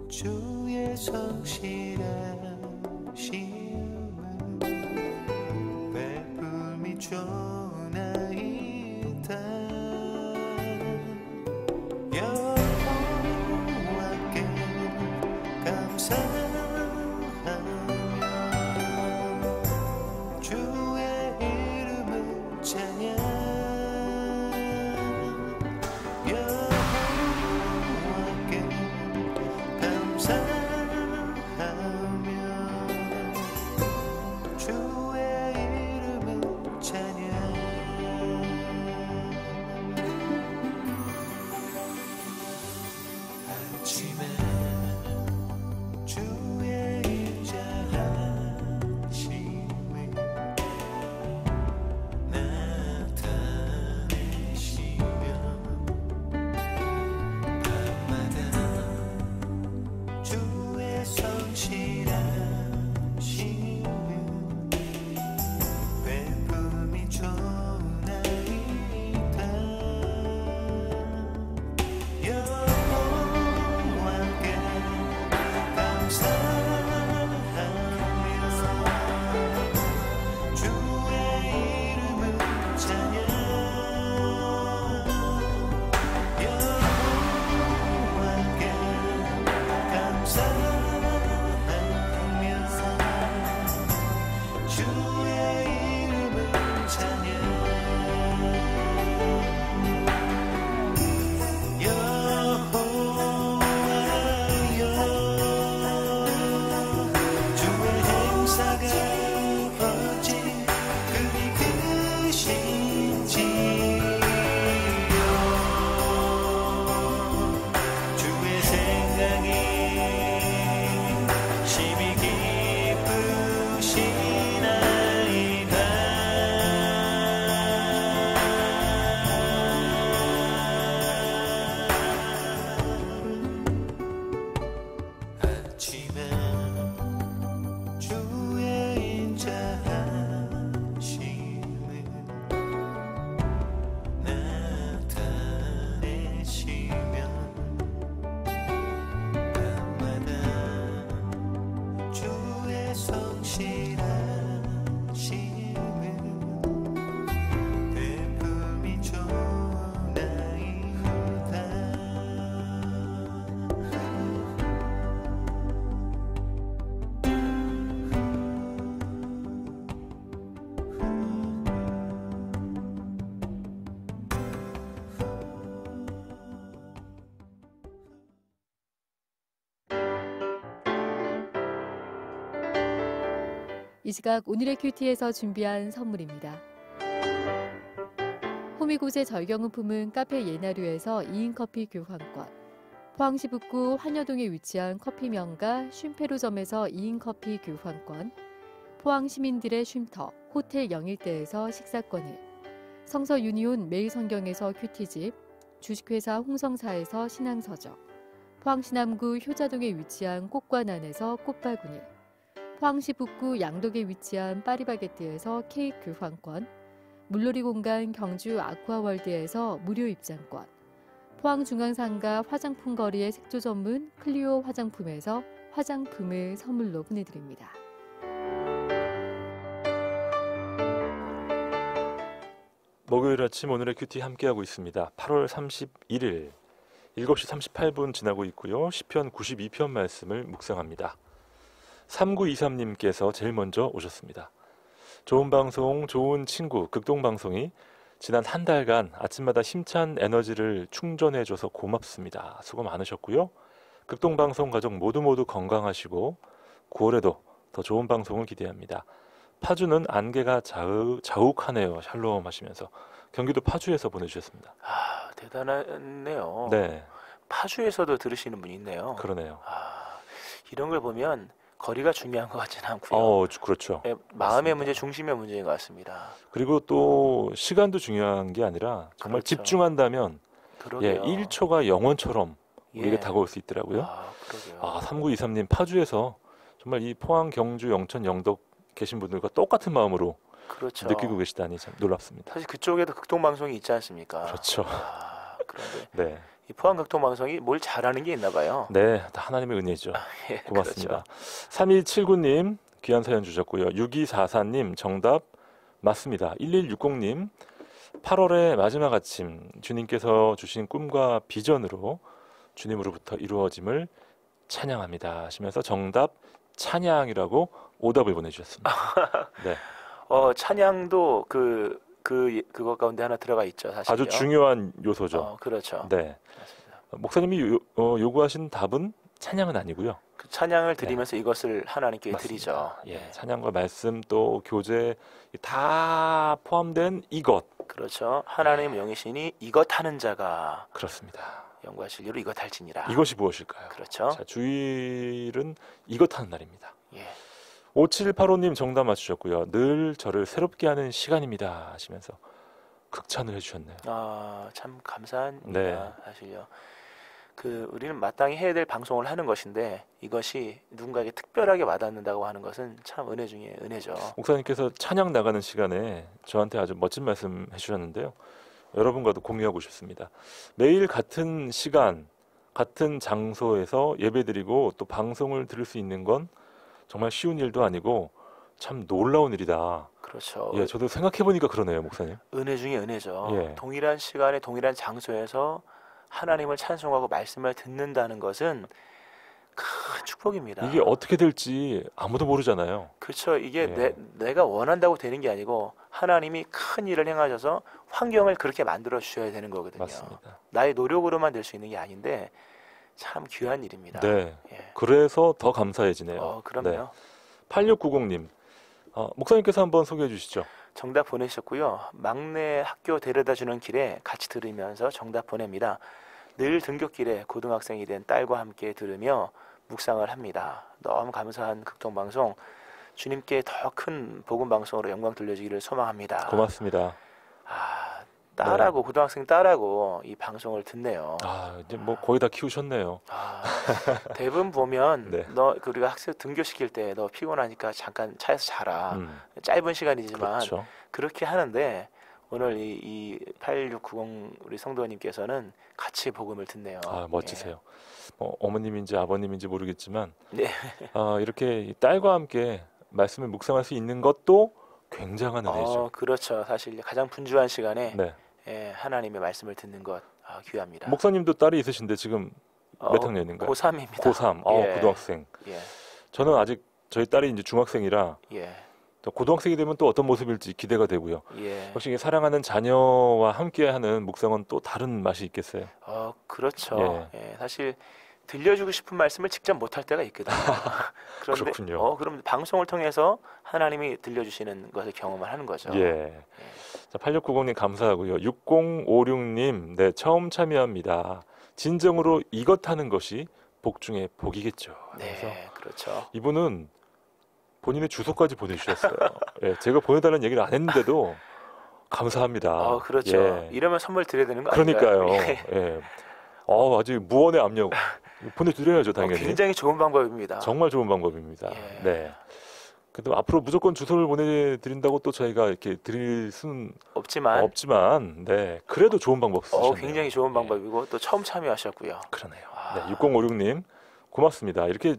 [SPEAKER 4] 주의 성실하심은 베풀미 좋나이다. 여호와께 감사하며 주의 이름을 찬양. 아침에 주
[SPEAKER 5] 이 시각 오늘의 큐티에서 준비한 선물입니다. 호미곶의 절경은품은 카페 예나류에서 2인 커피 교환권, 포항시 북구 환여동에 위치한 커피 명가 쉼페루점에서 2인 커피 교환권, 포항 시민들의 쉼터 호텔 영일대에서 식사권을, 성서 유니온 매일성경에서 큐티집, 주식회사 홍성사에서 신앙서적, 포항시 남구 효자동에 위치한 꽃관안에서 꽃바구니, 포항시 북구 양덕에 위치한 파리바게뜨에서 케이크 교환권, 물놀이 공간 경주 아쿠아월드에서 무료 입장권, 포항중앙상가 화장품 거리의 색조 전문 클리오 화장품에서 화장품을 선물로 보내드립니다.
[SPEAKER 1] 목요일 아침 오늘의 큐티 함께하고 있습니다. 8월 31일 7시 38분 지나고 있고요. 시편 92편 말씀을 묵상합니다. 3923님께서 제일 먼저 오셨습니다. 좋은 방송, 좋은 친구, 극동방송이 지난 한 달간 아침마다 힘찬 에너지를 충전해줘서 고맙습니다. 수고 많으셨고요. 극동방송 가족 모두 건강하시고 9월에도 더 좋은 방송을 기대합니다. 파주는 안개가 자욱하네요. 샬롬 하시면서 경기도 파주에서 보내주셨습니다.
[SPEAKER 2] 아, 대단하네요.
[SPEAKER 1] 네,
[SPEAKER 2] 파주에서도 들으시는 분이 있네요.
[SPEAKER 1] 그러네요.
[SPEAKER 2] 아, 이런 걸 보면 거리가 중요한 것 같지는 않고요.
[SPEAKER 1] 그렇죠.
[SPEAKER 2] 마음의
[SPEAKER 1] 맞습니다.
[SPEAKER 2] 문제, 중심의 문제인 것 같습니다.
[SPEAKER 1] 그리고 또 시간도 중요한 게 아니라 정말
[SPEAKER 2] 그렇죠.
[SPEAKER 1] 집중한다면
[SPEAKER 2] 그러게요.
[SPEAKER 1] 1초가 영원처럼 우리에게
[SPEAKER 2] 예.
[SPEAKER 1] 다가올 수 있더라고요.
[SPEAKER 2] 아, 그러게요.
[SPEAKER 1] 3923님 파주에서 정말 이 포항, 경주, 영천, 영덕 계신 분들과 똑같은 마음으로
[SPEAKER 2] 그렇죠.
[SPEAKER 1] 느끼고 계시다니 참 놀랍습니다.
[SPEAKER 2] 사실 그쪽에도 극동방송이 있지 않습니까?
[SPEAKER 1] 그렇죠.
[SPEAKER 2] 그런데
[SPEAKER 1] 네,
[SPEAKER 2] 이 포항 극동방송이 뭘 잘하는 게 있나 봐요.
[SPEAKER 1] 네, 다 하나님의 은혜죠.
[SPEAKER 2] 예,
[SPEAKER 1] 고맙습니다.
[SPEAKER 2] 그렇죠.
[SPEAKER 1] 3179님 귀한 사연 주셨고요. 6244님 정답 맞습니다. 1160님 8월의 마지막 아침 주님께서 주신 꿈과 비전으로 주님으로부터 이루어짐을 찬양합니다 하시면서 정답 찬양이라고 오답을 보내주셨습니다. 네,
[SPEAKER 2] 찬양도 그거 가운데 하나 들어가 있죠, 사실요.
[SPEAKER 1] 아주 중요한 요소죠.
[SPEAKER 2] 그렇죠.
[SPEAKER 1] 네,
[SPEAKER 2] 맞습니다.
[SPEAKER 1] 목사님이 요구하신 답은 찬양은 아니고요.
[SPEAKER 2] 그 찬양을 드리면서 이것을 하나님께
[SPEAKER 1] 맞습니다.
[SPEAKER 2] 드리죠.
[SPEAKER 1] 예, 찬양과 말씀 또 교제 다 포함된 이것.
[SPEAKER 2] 그렇죠. 하나님 영이시니 이것 하는 자가
[SPEAKER 1] 그렇습니다.
[SPEAKER 2] 영과 진리로 이것 할지니라.
[SPEAKER 1] 이것이 무엇일까요?
[SPEAKER 2] 그렇죠.
[SPEAKER 1] 자, 주일은 이것 하는 날입니다.
[SPEAKER 2] 예.
[SPEAKER 1] 5785님 정답 맞추셨고요. 늘 저를 새롭게 하는 시간입니다 하시면서 극찬을 해주셨네요.
[SPEAKER 2] 참 감사합니다.
[SPEAKER 1] 네.
[SPEAKER 2] 사실요. 우리는 마땅히 해야 될 방송을 하는 것인데 이것이 누군가에게 특별하게 와닿는다고 하는 것은 참 은혜 중에 은혜죠.
[SPEAKER 1] 목사님께서 찬양 나가는 시간에 저한테 아주 멋진 말씀 해주셨는데요. 여러분과도 공유하고 싶습니다. 매일 같은 시간, 같은 장소에서 예배드리고 또 방송을 들을 수 있는 건 정말 쉬운 일도 아니고 참 놀라운 일이다.
[SPEAKER 2] 그렇죠.
[SPEAKER 1] 예, 저도 생각해보니까 그러네요, 목사님.
[SPEAKER 2] 은혜 중에 은혜죠.
[SPEAKER 1] 예.
[SPEAKER 2] 동일한 시간에 동일한 장소에서 하나님을 찬송하고 말씀을 듣는다는 것은 큰 축복입니다.
[SPEAKER 1] 이게 어떻게 될지 아무도 모르잖아요.
[SPEAKER 2] 그렇죠. 이게
[SPEAKER 1] 예.
[SPEAKER 2] 내가 원한다고 되는 게 아니고 하나님이 큰 일을 행하셔서 환경을 그렇게 만들어 주셔야 되는 거거든요.
[SPEAKER 1] 맞습니다.
[SPEAKER 2] 나의 노력으로만 될 수 있는 게 아닌데 참 귀한 일입니다.
[SPEAKER 1] 네.
[SPEAKER 2] 예.
[SPEAKER 1] 그래서 더 감사해지네요.
[SPEAKER 2] 그럼요.
[SPEAKER 1] 8690님, 목사님께서 한번 소개해 주시죠.
[SPEAKER 2] 정답 보내셨고요. 막내 학교 데려다 주는 길에 같이 들으면서 정답 보냅니다. 늘 등굣길에 고등학생이 된 딸과 함께 들으며 묵상을 합니다. 너무 감사한 극동방송. 주님께 더 큰 복음방송으로 영광 돌려주기를 소망합니다.
[SPEAKER 1] 고맙습니다.
[SPEAKER 2] 딸하고 고등학생 딸하고 이 방송을 듣네요.
[SPEAKER 1] 이제 뭐 거의 다 키우셨네요.
[SPEAKER 2] 대부분 보면
[SPEAKER 1] 네.
[SPEAKER 2] 우리가 학생 등교시킬 때 너 피곤하니까 잠깐 차에서 자라.
[SPEAKER 1] 음,
[SPEAKER 2] 짧은 시간이지만
[SPEAKER 1] 그렇죠.
[SPEAKER 2] 그렇게 하는데 오늘 이 8690 우리 성도님께서는 같이 복음을 듣네요.
[SPEAKER 1] 멋지세요. 어머님인지 아버님인지 모르겠지만
[SPEAKER 2] 네.
[SPEAKER 1] 이렇게 이 딸과 함께 말씀을 묵상할 수 있는 것도 굉장한 은혜죠.
[SPEAKER 2] 그렇죠. 사실 가장 분주한 시간에
[SPEAKER 1] 네.
[SPEAKER 2] 하나님의 말씀을 듣는 것 귀합니다.
[SPEAKER 1] 목사님도 딸이 있으신데 지금 몇 학년인가요?
[SPEAKER 2] 고3입니다.
[SPEAKER 1] 고3.
[SPEAKER 2] 예.
[SPEAKER 1] 고등학생.
[SPEAKER 2] 예.
[SPEAKER 1] 저는 아직 저희 딸이 이제 중학생이라
[SPEAKER 2] 예.
[SPEAKER 1] 또 고등학생이 되면 또 어떤 모습일지 기대가 되고요.
[SPEAKER 2] 예.
[SPEAKER 1] 역시 이게 사랑하는 자녀와 함께하는 묵상은 또 다른 맛이 있겠어요.
[SPEAKER 2] 그렇죠.
[SPEAKER 1] 예.
[SPEAKER 2] 사실 들려주고 싶은 말씀을 직접 못할 때가 있거든요. 그런데
[SPEAKER 1] 그렇군요.
[SPEAKER 2] 그럼 방송을 통해서 하나님이 들려주시는 것을 경험을 하는 거죠.
[SPEAKER 1] 예. 자, 8690님 감사하고요. 6056님, 네, 처음 참여합니다. 진정으로 이것 하는 것이 복 중에 복이겠죠. 그래서
[SPEAKER 2] 네, 그렇죠.
[SPEAKER 1] 이분은 본인의 주소까지 보내주셨어요. 예, 제가 보내달라는 얘기를 안 했는데도 감사합니다.
[SPEAKER 2] 그렇죠.
[SPEAKER 1] 예.
[SPEAKER 2] 이러면 선물 드려야 되는 거
[SPEAKER 1] 그러니까요.
[SPEAKER 2] 아닌가요?
[SPEAKER 1] 예. 아주 무언의 압력 보내드려야죠, 당연히.
[SPEAKER 2] 굉장히 좋은 방법입니다.
[SPEAKER 1] 정말 좋은 방법입니다.
[SPEAKER 2] 예.
[SPEAKER 1] 네. 근데 앞으로 무조건 주소를 보내드린다고 또 저희가 이렇게 드릴 수는 없지만, 네, 그래도 좋은 방법 쓰셨네요.
[SPEAKER 2] 굉장히 좋은
[SPEAKER 1] 예.
[SPEAKER 2] 방법이고 또 처음 참여하셨고요.
[SPEAKER 1] 그러네요. 네, 6056님 고맙습니다. 이렇게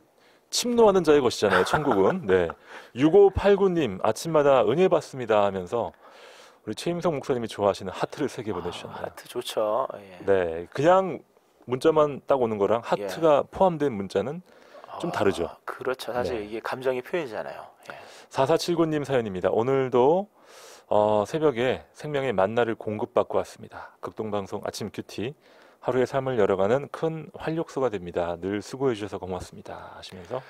[SPEAKER 1] 침노하는 자의 것이잖아요, 천국은. 네. 6589님 아침마다 은혜 받습니다 하면서 우리 최임성 목사님이 좋아하시는 하트를 3개 보내주셨네요.
[SPEAKER 2] 하트 좋죠. 예.
[SPEAKER 1] 네, 그냥 문자만 딱 오는 거랑 하트가 포함된 문자는 좀 다르죠.
[SPEAKER 2] 그렇죠. 사실
[SPEAKER 1] 네.
[SPEAKER 2] 이게 감정의 표현이잖아요. 예.
[SPEAKER 1] 4479님 사연입니다. 오늘도 새벽에 생명의 만나를 공급받고 왔습니다. 극동방송 아침 큐티 하루의 삶을 열어가는 큰 활력소가 됩니다. 늘 수고해 주셔서 고맙습니다 하시면서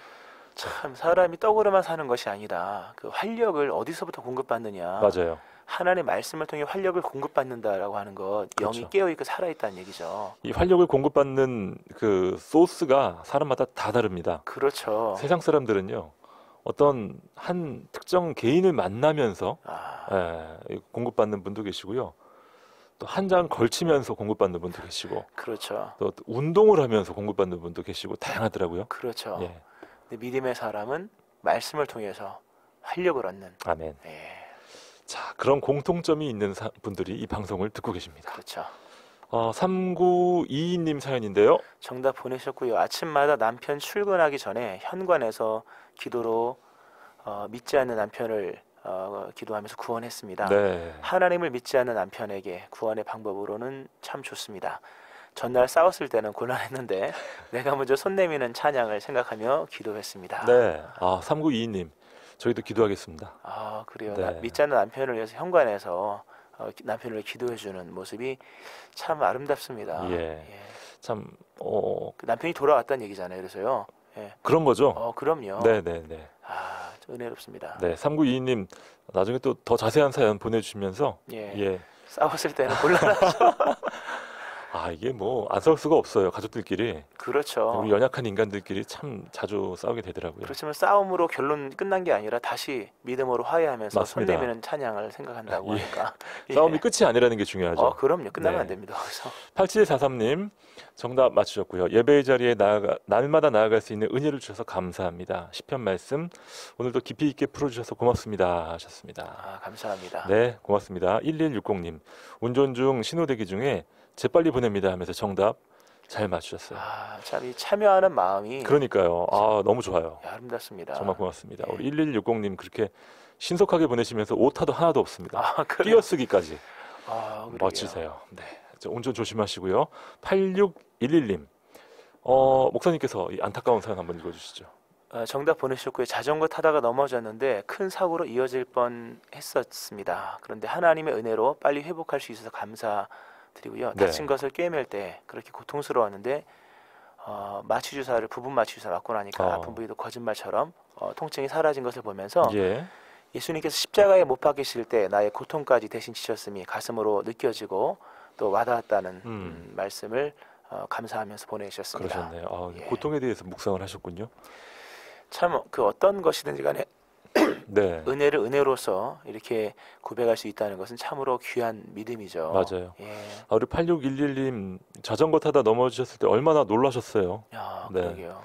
[SPEAKER 2] 참 사람이 떡으로만 사는 것이 아니라 그 활력을 어디서부터 공급받느냐.
[SPEAKER 1] 맞아요.
[SPEAKER 2] 하나님의 말씀을 통해 활력을 공급받는다라고 하는 것,
[SPEAKER 1] 그렇죠.
[SPEAKER 2] 영이 깨어있고 살아있다는 얘기죠.
[SPEAKER 1] 이 활력을 공급받는 그 소스가 사람마다 다 다릅니다.
[SPEAKER 2] 그렇죠.
[SPEAKER 1] 세상 사람들은요, 어떤 한 특정 개인을 만나면서 공급받는 분도 계시고요, 또 한 장 걸치면서 공급받는 분도 계시고,
[SPEAKER 2] 그렇죠.
[SPEAKER 1] 또 운동을 하면서 공급받는 분도 계시고 다양하더라고요.
[SPEAKER 2] 그렇죠.
[SPEAKER 1] 예.
[SPEAKER 2] 근데 믿음의 사람은 말씀을 통해서 활력을 얻는.
[SPEAKER 1] 아멘.
[SPEAKER 2] 예.
[SPEAKER 1] 자, 그런 공통점이 있는 분들이 이 방송을 듣고 계십니다.
[SPEAKER 2] 그렇죠.
[SPEAKER 1] 3922님 사연인데요.
[SPEAKER 2] 정답 보내셨고요. 아침마다 남편 출근하기 전에 현관에서 기도로 믿지 않는 남편을 기도하면서 구원했습니다.
[SPEAKER 1] 네.
[SPEAKER 2] 하나님을 믿지 않는 남편에게 구원의 방법으로는 참 좋습니다. 전날 싸웠을 때는 곤란했는데 내가 먼저 손 내미는 찬양을 생각하며 기도했습니다.
[SPEAKER 1] 네. 3922님. 저희도 기도하겠습니다.
[SPEAKER 2] 그래요.
[SPEAKER 1] 네.
[SPEAKER 2] 믿지 않는 남편을 위해서 현관에서 남편을 기도해주는 모습이 참 아름답습니다.
[SPEAKER 1] 예. 참,
[SPEAKER 2] 그 남편이 돌아왔다는 얘기잖아요. 그래서요. 예.
[SPEAKER 1] 그런 거죠?
[SPEAKER 2] 그럼요.
[SPEAKER 1] 네네네.
[SPEAKER 2] 좀 은혜롭습니다.
[SPEAKER 1] 네, 3922님 나중에 또 더 자세한 사연 보내주시면서
[SPEAKER 2] 예. 싸웠을 때는 곤란하죠.
[SPEAKER 1] 이게 뭐 안 싸울 수가 없어요. 가족들끼리.
[SPEAKER 2] 그렇죠.
[SPEAKER 1] 우리 연약한 인간들끼리 참 자주 싸우게 되더라고요.
[SPEAKER 2] 그렇지만 싸움으로 결론 끝난 게 아니라 다시 믿음으로 화해하면서
[SPEAKER 1] 맞습니다.
[SPEAKER 2] 손 내미는 찬양을 생각한다고
[SPEAKER 1] 예.
[SPEAKER 2] 하니까.
[SPEAKER 1] 싸움이 끝이 아니라는 게 중요하죠.
[SPEAKER 2] 그럼요. 끝나면
[SPEAKER 1] 네.
[SPEAKER 2] 안 됩니다. 그래서
[SPEAKER 1] 8743님 정답 맞추셨고요. 예배의 자리에 날마다 나아갈 수 있는 은혜를 주셔서 감사합니다. 시편 말씀 오늘도 깊이 있게 풀어주셔서 고맙습니다 하셨습니다.
[SPEAKER 2] 감사합니다.
[SPEAKER 1] 네, 고맙습니다. 1160님 운전 중 신호대기 중에 재빨리 보냅니다 하면서 정답 잘 맞추셨어요.
[SPEAKER 2] 참 이 참여하는 마음이
[SPEAKER 1] 그러니까요. 너무 좋아요.
[SPEAKER 2] 아름답습니다.
[SPEAKER 1] 정말 고맙습니다.
[SPEAKER 2] 예.
[SPEAKER 1] 우리 1160님 그렇게 신속하게 보내시면서 오타도 하나도 없습니다.
[SPEAKER 2] 그래요?
[SPEAKER 1] 띄어쓰기까지
[SPEAKER 2] 그러게요.
[SPEAKER 1] 멋지세요. 네, 운전 조심하시고요. 8611님 목사님께서 이 안타까운 사연 한번 읽어주시죠.
[SPEAKER 2] 정답 보내셨고요. 자전거 타다가 넘어졌는데 큰 사고로 이어질 뻔했었습니다. 그런데 하나님의 은혜로 빨리 회복할 수 있어서 감사드리고요.
[SPEAKER 1] 네.
[SPEAKER 2] 다친 것을 꿰맬 때 그렇게 고통스러웠는데 부분 마취주사 맞고 나니까 아픈 부위도 거짓말처럼 통증이 사라진 것을 보면서 예수님께서 십자가에 못 박히실 때 나의 고통까지 대신 지셨음이 가슴으로 느껴지고 또 와닿았다는 말씀을 감사하면서 보내주셨습니다.
[SPEAKER 1] 그러셨네요.
[SPEAKER 2] 예.
[SPEAKER 1] 고통에 대해서 묵상을 하셨군요.
[SPEAKER 2] 참 그 어떤 것이든지 간에
[SPEAKER 1] 네,
[SPEAKER 2] 은혜를 은혜로서 이렇게 고백할 수 있다는 것은 참으로 귀한 믿음이죠.
[SPEAKER 1] 맞아요.
[SPEAKER 2] 예.
[SPEAKER 1] 우리 8611님 자전거 타다 넘어지셨을 때 얼마나 놀라셨어요. 네.
[SPEAKER 2] 그러게요.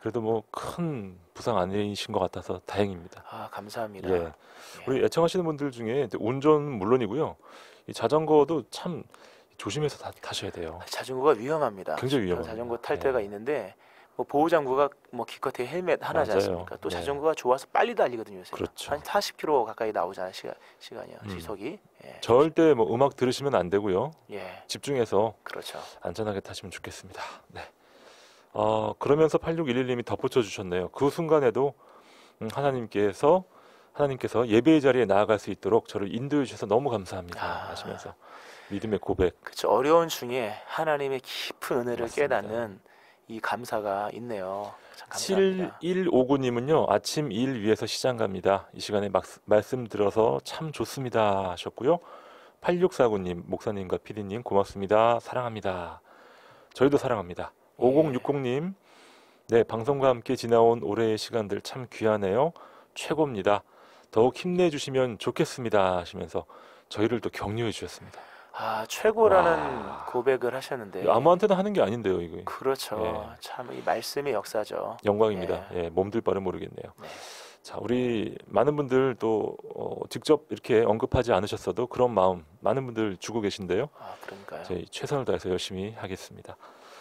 [SPEAKER 1] 그래도 뭐 큰 부상 아니신 것 같아서 다행입니다.
[SPEAKER 2] 감사합니다.
[SPEAKER 1] 예. 우리 애청하시는 분들 중에 운전 물론이고요. 이 자전거도 참 조심해서 타셔야 돼요.
[SPEAKER 2] 자전거가 위험합니다.
[SPEAKER 1] 굉장히 위험합니다.
[SPEAKER 2] 자전거 탈
[SPEAKER 1] 예.
[SPEAKER 2] 때가 있는데 뭐 보호장구가 기껏해 헬멧 하나지
[SPEAKER 1] 맞아요.
[SPEAKER 2] 않습니까? 또
[SPEAKER 1] 네.
[SPEAKER 2] 자전거가 좋아서 빨리 달리거든요. 요새.
[SPEAKER 1] 그렇죠.
[SPEAKER 2] 한 40km 가까이 나오잖아요. 시간이요. 시속이. 예.
[SPEAKER 1] 절대 뭐 음악 들으시면 안 되고요.
[SPEAKER 2] 예.
[SPEAKER 1] 집중해서
[SPEAKER 2] 그렇죠.
[SPEAKER 1] 안전하게 타시면 좋겠습니다. 네. 그러면서 8611님이 덧붙여 주셨네요. 그 순간에도 하나님께서 예배의 자리에 나아갈 수 있도록 저를 인도해 주셔서 너무 감사합니다 하시면서 믿음의 고백.
[SPEAKER 2] 그렇죠. 어려운 중에 하나님의 깊은 은혜를
[SPEAKER 1] 맞습니다.
[SPEAKER 2] 깨닫는 이 감사가 있네요. 참 감사합니다.
[SPEAKER 1] 7159님은요. 아침 일 위해서 시장 갑니다. 이 시간에 말씀 들어서 참 좋습니다 하셨고요. 8649님 목사님과 PD님 고맙습니다. 사랑합니다. 저희도 사랑합니다. 5060님 네, 방송과 함께 지나온 올해의 시간들 참 귀하네요. 최고입니다. 더욱 힘내주시면 좋겠습니다 하시면서 저희를 또 격려해 주셨습니다.
[SPEAKER 2] 아, 최고라는
[SPEAKER 1] 와.
[SPEAKER 2] 고백을 하셨는데
[SPEAKER 1] 아무한테나 하는 게 아닌데요, 이거.
[SPEAKER 2] 그렇죠.
[SPEAKER 1] 예.
[SPEAKER 2] 참 이 말씀의 역사죠.
[SPEAKER 1] 영광입니다. 예, 몸둘 바를 모르겠네요.
[SPEAKER 2] 네.
[SPEAKER 1] 자, 우리 많은 분들 또 직접 이렇게 언급하지 않으셨어도 그런 마음 많은 분들 주고 계신데요.
[SPEAKER 2] 아, 그러니까요.
[SPEAKER 1] 저희 최선을 다해서 열심히 하겠습니다.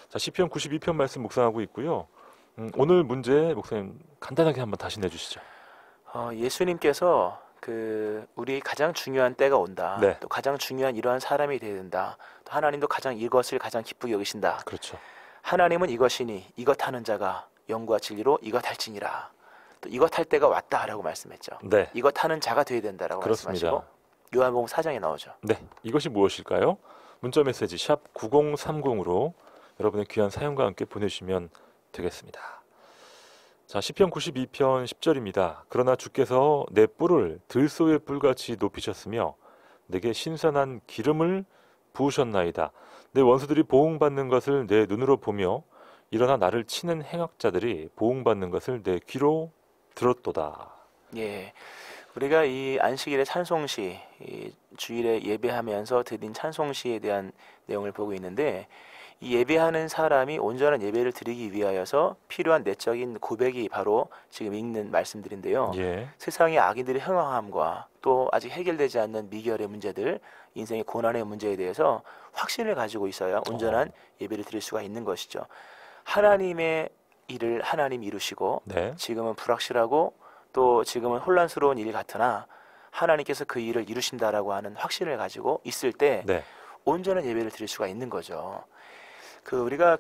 [SPEAKER 1] 자, 시편 92편 말씀 묵상하고 있고요. 오늘 문제 목사님 간단하게 한번 다시 내주시죠.
[SPEAKER 2] 예수님께서 우리 가장 중요한 때가 온다.
[SPEAKER 1] 네.
[SPEAKER 2] 또 가장 중요한 이러한 사람이 되야 된다. 또 하나님도 이것을 가장 기쁘게 여기신다.
[SPEAKER 1] 그렇죠.
[SPEAKER 2] 하나님은 이것이니 이것 하는 자가 영과 진리로 이것 할지니라. 또 이것 할 때가 왔다라고 말씀했죠.
[SPEAKER 1] 네,
[SPEAKER 2] 이것 하는 자가 되야 된다라고
[SPEAKER 1] 그렇습니다.
[SPEAKER 2] 말씀하시고 요한복음 4장에 나오죠.
[SPEAKER 1] 네, 이것이 무엇일까요? 문자 메시지 샵 9030으로 여러분의 귀한 사연과 함께 보내주시면 되겠습니다. 자, 시편 92편 10절입니다. 그러나 주께서 내 뿔을 들소의 뿔같이 높이셨으며 내게 신선한 기름을 부으셨나이다. 내 원수들이 보응받는 것을 내 눈으로 보며 일어나 나를 치는 행악자들이 보응받는 것을 내 귀로 들었도다.
[SPEAKER 2] 예, 우리가 이 안식일의 찬송시, 이 주일에 예배하면서 드린 찬송시에 대한 내용을 보고 있는데 이 예배하는 사람이 온전한 예배를 드리기 위하여서 필요한 내적인 고백이 바로 지금 읽는 말씀들인데요.
[SPEAKER 1] 예,
[SPEAKER 2] 세상의 악인들의 흥황함과 또 아직 해결되지 않는 미결의 문제들, 인생의 고난의 문제에 대해서 확신을 가지고 있어야 온전한 예배를 드릴 수가 있는 것이죠. 하나님의 일을 하나님이 이루시고
[SPEAKER 1] 네,
[SPEAKER 2] 지금은 불확실하고 또 지금은 혼란스러운 일 같으나 하나님께서 그 일을 이루신다라고 하는 확신을 가지고 있을 때
[SPEAKER 1] 네,
[SPEAKER 2] 온전한 예배를 드릴 수가 있는 거죠. 우리가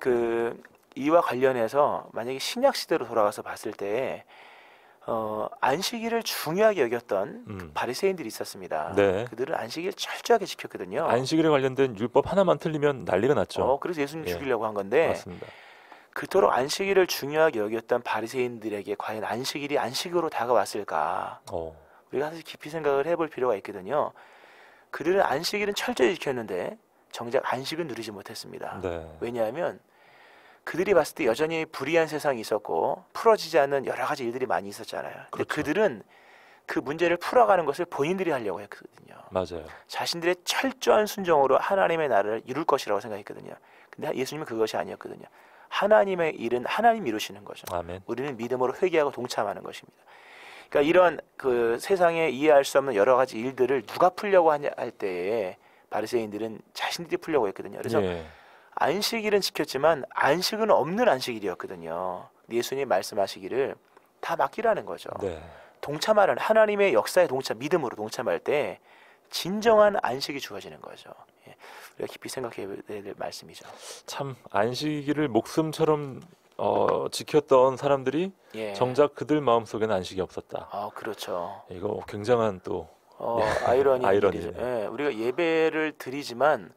[SPEAKER 2] 이와 관련해서 만약에 신약 시대로 돌아가서 봤을 때 안식일을 중요하게 여겼던 바리새인들이 있었습니다.
[SPEAKER 1] 네.
[SPEAKER 2] 그들은 안식일 철저하게 지켰거든요.
[SPEAKER 1] 안식일에 관련된 율법 하나만 틀리면 난리가 났죠.
[SPEAKER 2] 그래서 예수님
[SPEAKER 1] 예.
[SPEAKER 2] 죽이려고 한 건데
[SPEAKER 1] 맞습니다.
[SPEAKER 2] 그토록 안식일을 중요하게 여겼던 바리새인들에게 과연 안식일이 안식으로 다가왔을까? 우리가 사실 깊이 생각을 해볼 필요가 있거든요. 그들은 안식일은 철저히 지켰는데 정작 안식은 누리지 못했습니다.
[SPEAKER 1] 네.
[SPEAKER 2] 왜냐하면 그들이 봤을 때 여전히 불의한 세상이 있었고 풀어지지 않는 여러 가지 일들이 많이 있었잖아요. 근데
[SPEAKER 1] 그렇죠.
[SPEAKER 2] 그들은 그 문제를 풀어가는 것을 본인들이 하려고 했거든요.
[SPEAKER 1] 맞아요.
[SPEAKER 2] 자신들의 철저한 순종으로 하나님의 나라를 이룰 것이라고 생각했거든요. 근데 예수님은 그것이 아니었거든요. 하나님의 일은 하나님이 이루시는 거죠.
[SPEAKER 1] 아멘.
[SPEAKER 2] 우리는 믿음으로 회개하고 동참하는 것입니다. 그러니까 이런 세상에 이해할 수 없는 여러 가지 일들을 누가 풀려고 할 때에 바리새인들은 자신들이 풀려고 했거든요. 그래서
[SPEAKER 1] 예.
[SPEAKER 2] 안식일은 지켰지만 안식은 없는 안식일이었거든요. 예수님 말씀하시기를 다 맡기라는 거죠.
[SPEAKER 1] 네.
[SPEAKER 2] 동참하라는 하나님의 역사에 믿음으로 동참할 때 진정한 안식이 주어지는 거죠. 예, 우리가 깊이 생각해야 될 말씀이죠.
[SPEAKER 1] 참 안식일을 목숨처럼 지켰던 사람들이
[SPEAKER 2] 예.
[SPEAKER 1] 정작 그들 마음속에는 안식이 없었다.
[SPEAKER 2] 그렇죠.
[SPEAKER 1] 이거 굉장한 또
[SPEAKER 2] 아이러니죠.
[SPEAKER 1] 아이러니네요.
[SPEAKER 2] 예, 우리가 예배를 드리지만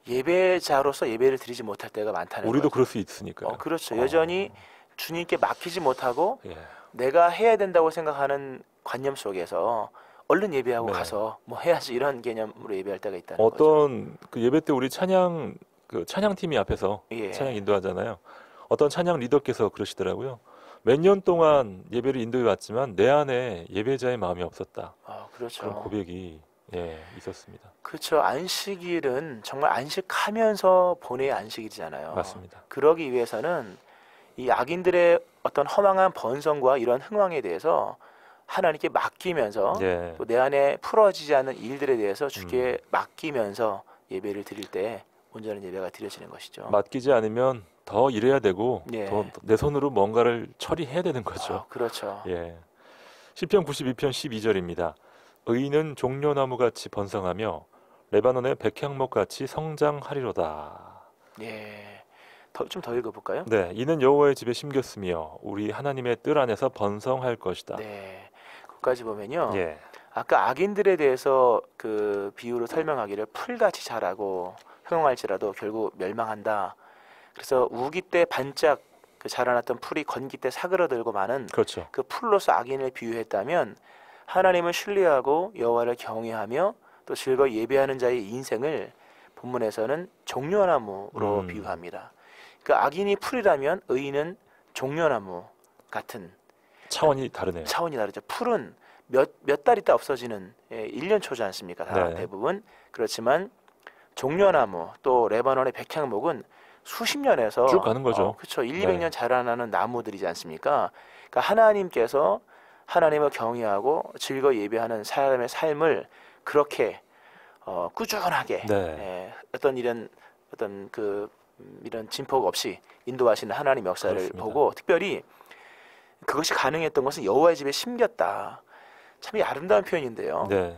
[SPEAKER 2] 예배자로서 예배를 드리지 못할 때가 많다는
[SPEAKER 1] 우리도
[SPEAKER 2] 거죠.
[SPEAKER 1] 그럴 수 있으니까요.
[SPEAKER 2] 그렇죠. 여전히 주님께 맡기지 못하고
[SPEAKER 1] 예.
[SPEAKER 2] 내가 해야 된다고 생각하는 관념 속에서 얼른 예배하고
[SPEAKER 1] 네.
[SPEAKER 2] 가서 뭐 해야지 이런 개념으로 예배할 때가 있다는 거죠.
[SPEAKER 1] 어떤 그 예배 때 우리 찬양팀이 앞에서
[SPEAKER 2] 예.
[SPEAKER 1] 찬양 인도하잖아요. 어떤 찬양 리더께서 그러시더라고요. 몇 년 동안 예배를 인도해 왔지만 내 안에 예배자의 마음이 없었다.
[SPEAKER 2] 그렇죠.
[SPEAKER 1] 그런 고백이 있었습니다.
[SPEAKER 2] 그렇죠. 안식일은 정말 안식하면서 보내야 안식일이잖아요.
[SPEAKER 1] 맞습니다.
[SPEAKER 2] 그러기 위해서는 이 악인들의 어떤 허망한 번성과 이런 흥황에 대해서 하나님께 맡기면서
[SPEAKER 1] 예.
[SPEAKER 2] 또 내 안에 풀어지지 않는 일들에 대해서 주께 맡기면서 예배를 드릴 때 온전한 예배가 드려지는 것이죠.
[SPEAKER 1] 맡기지 않으면 더 일해야 되고
[SPEAKER 2] 예.
[SPEAKER 1] 더 내 손으로 뭔가를 처리해야 되는 거죠.
[SPEAKER 2] 그렇죠.
[SPEAKER 1] 예. 시편 92편 12절입니다. 의인은 종려나무같이 번성하며 레바논의 백향목같이 성장하리로다.
[SPEAKER 2] 예. 좀 더 읽어볼까요?
[SPEAKER 1] 네, 이는 여호와의 집에 심겼으며 우리 하나님의 뜰 안에서 번성할 것이다.
[SPEAKER 2] 네. 거기까지 보면요.
[SPEAKER 1] 예,
[SPEAKER 2] 아까 악인들에 대해서 그 비유로 설명하기를 풀같이 자라고 흥황할지라도 결국 멸망한다. 그래서 우기 때 반짝 그 자라났던 풀이 건기 때 사그러들고 마는
[SPEAKER 1] 그렇죠.
[SPEAKER 2] 그 풀로서 악인을 비유했다면 하나님을 신뢰하고 여호와를 경외하며 또 즐거이 예배하는 자의 인생을 본문에서는 종려나무로 비유합니다. 그러니까 악인이 풀이라면 의인은 종려나무 같은
[SPEAKER 1] 차원이 다르네요.
[SPEAKER 2] 차원이 다르죠. 풀은 몇 달 있다 없어지는 1년 초지 않습니까? 다
[SPEAKER 1] 네.
[SPEAKER 2] 대부분. 그렇지만 종려나무 또 레바논의 백향목은 수십 년에서
[SPEAKER 1] 쭉 가는 거죠.
[SPEAKER 2] 그렇죠. 1,
[SPEAKER 1] 네.
[SPEAKER 2] 200년 자라나는 나무들이지 않습니까? 그러니까 하나님께서 하나님을 경외하고 즐거이 예배하는 사람의 삶을 그렇게 꾸준하게
[SPEAKER 1] 네.
[SPEAKER 2] 이런 진폭 없이 인도하시는 하나님 역사를
[SPEAKER 1] 그렇습니다.
[SPEAKER 2] 보고 특별히 그것이 가능했던 것은 여호와의 집에 심겼다. 참 아름다운 표현인데요.
[SPEAKER 1] 네.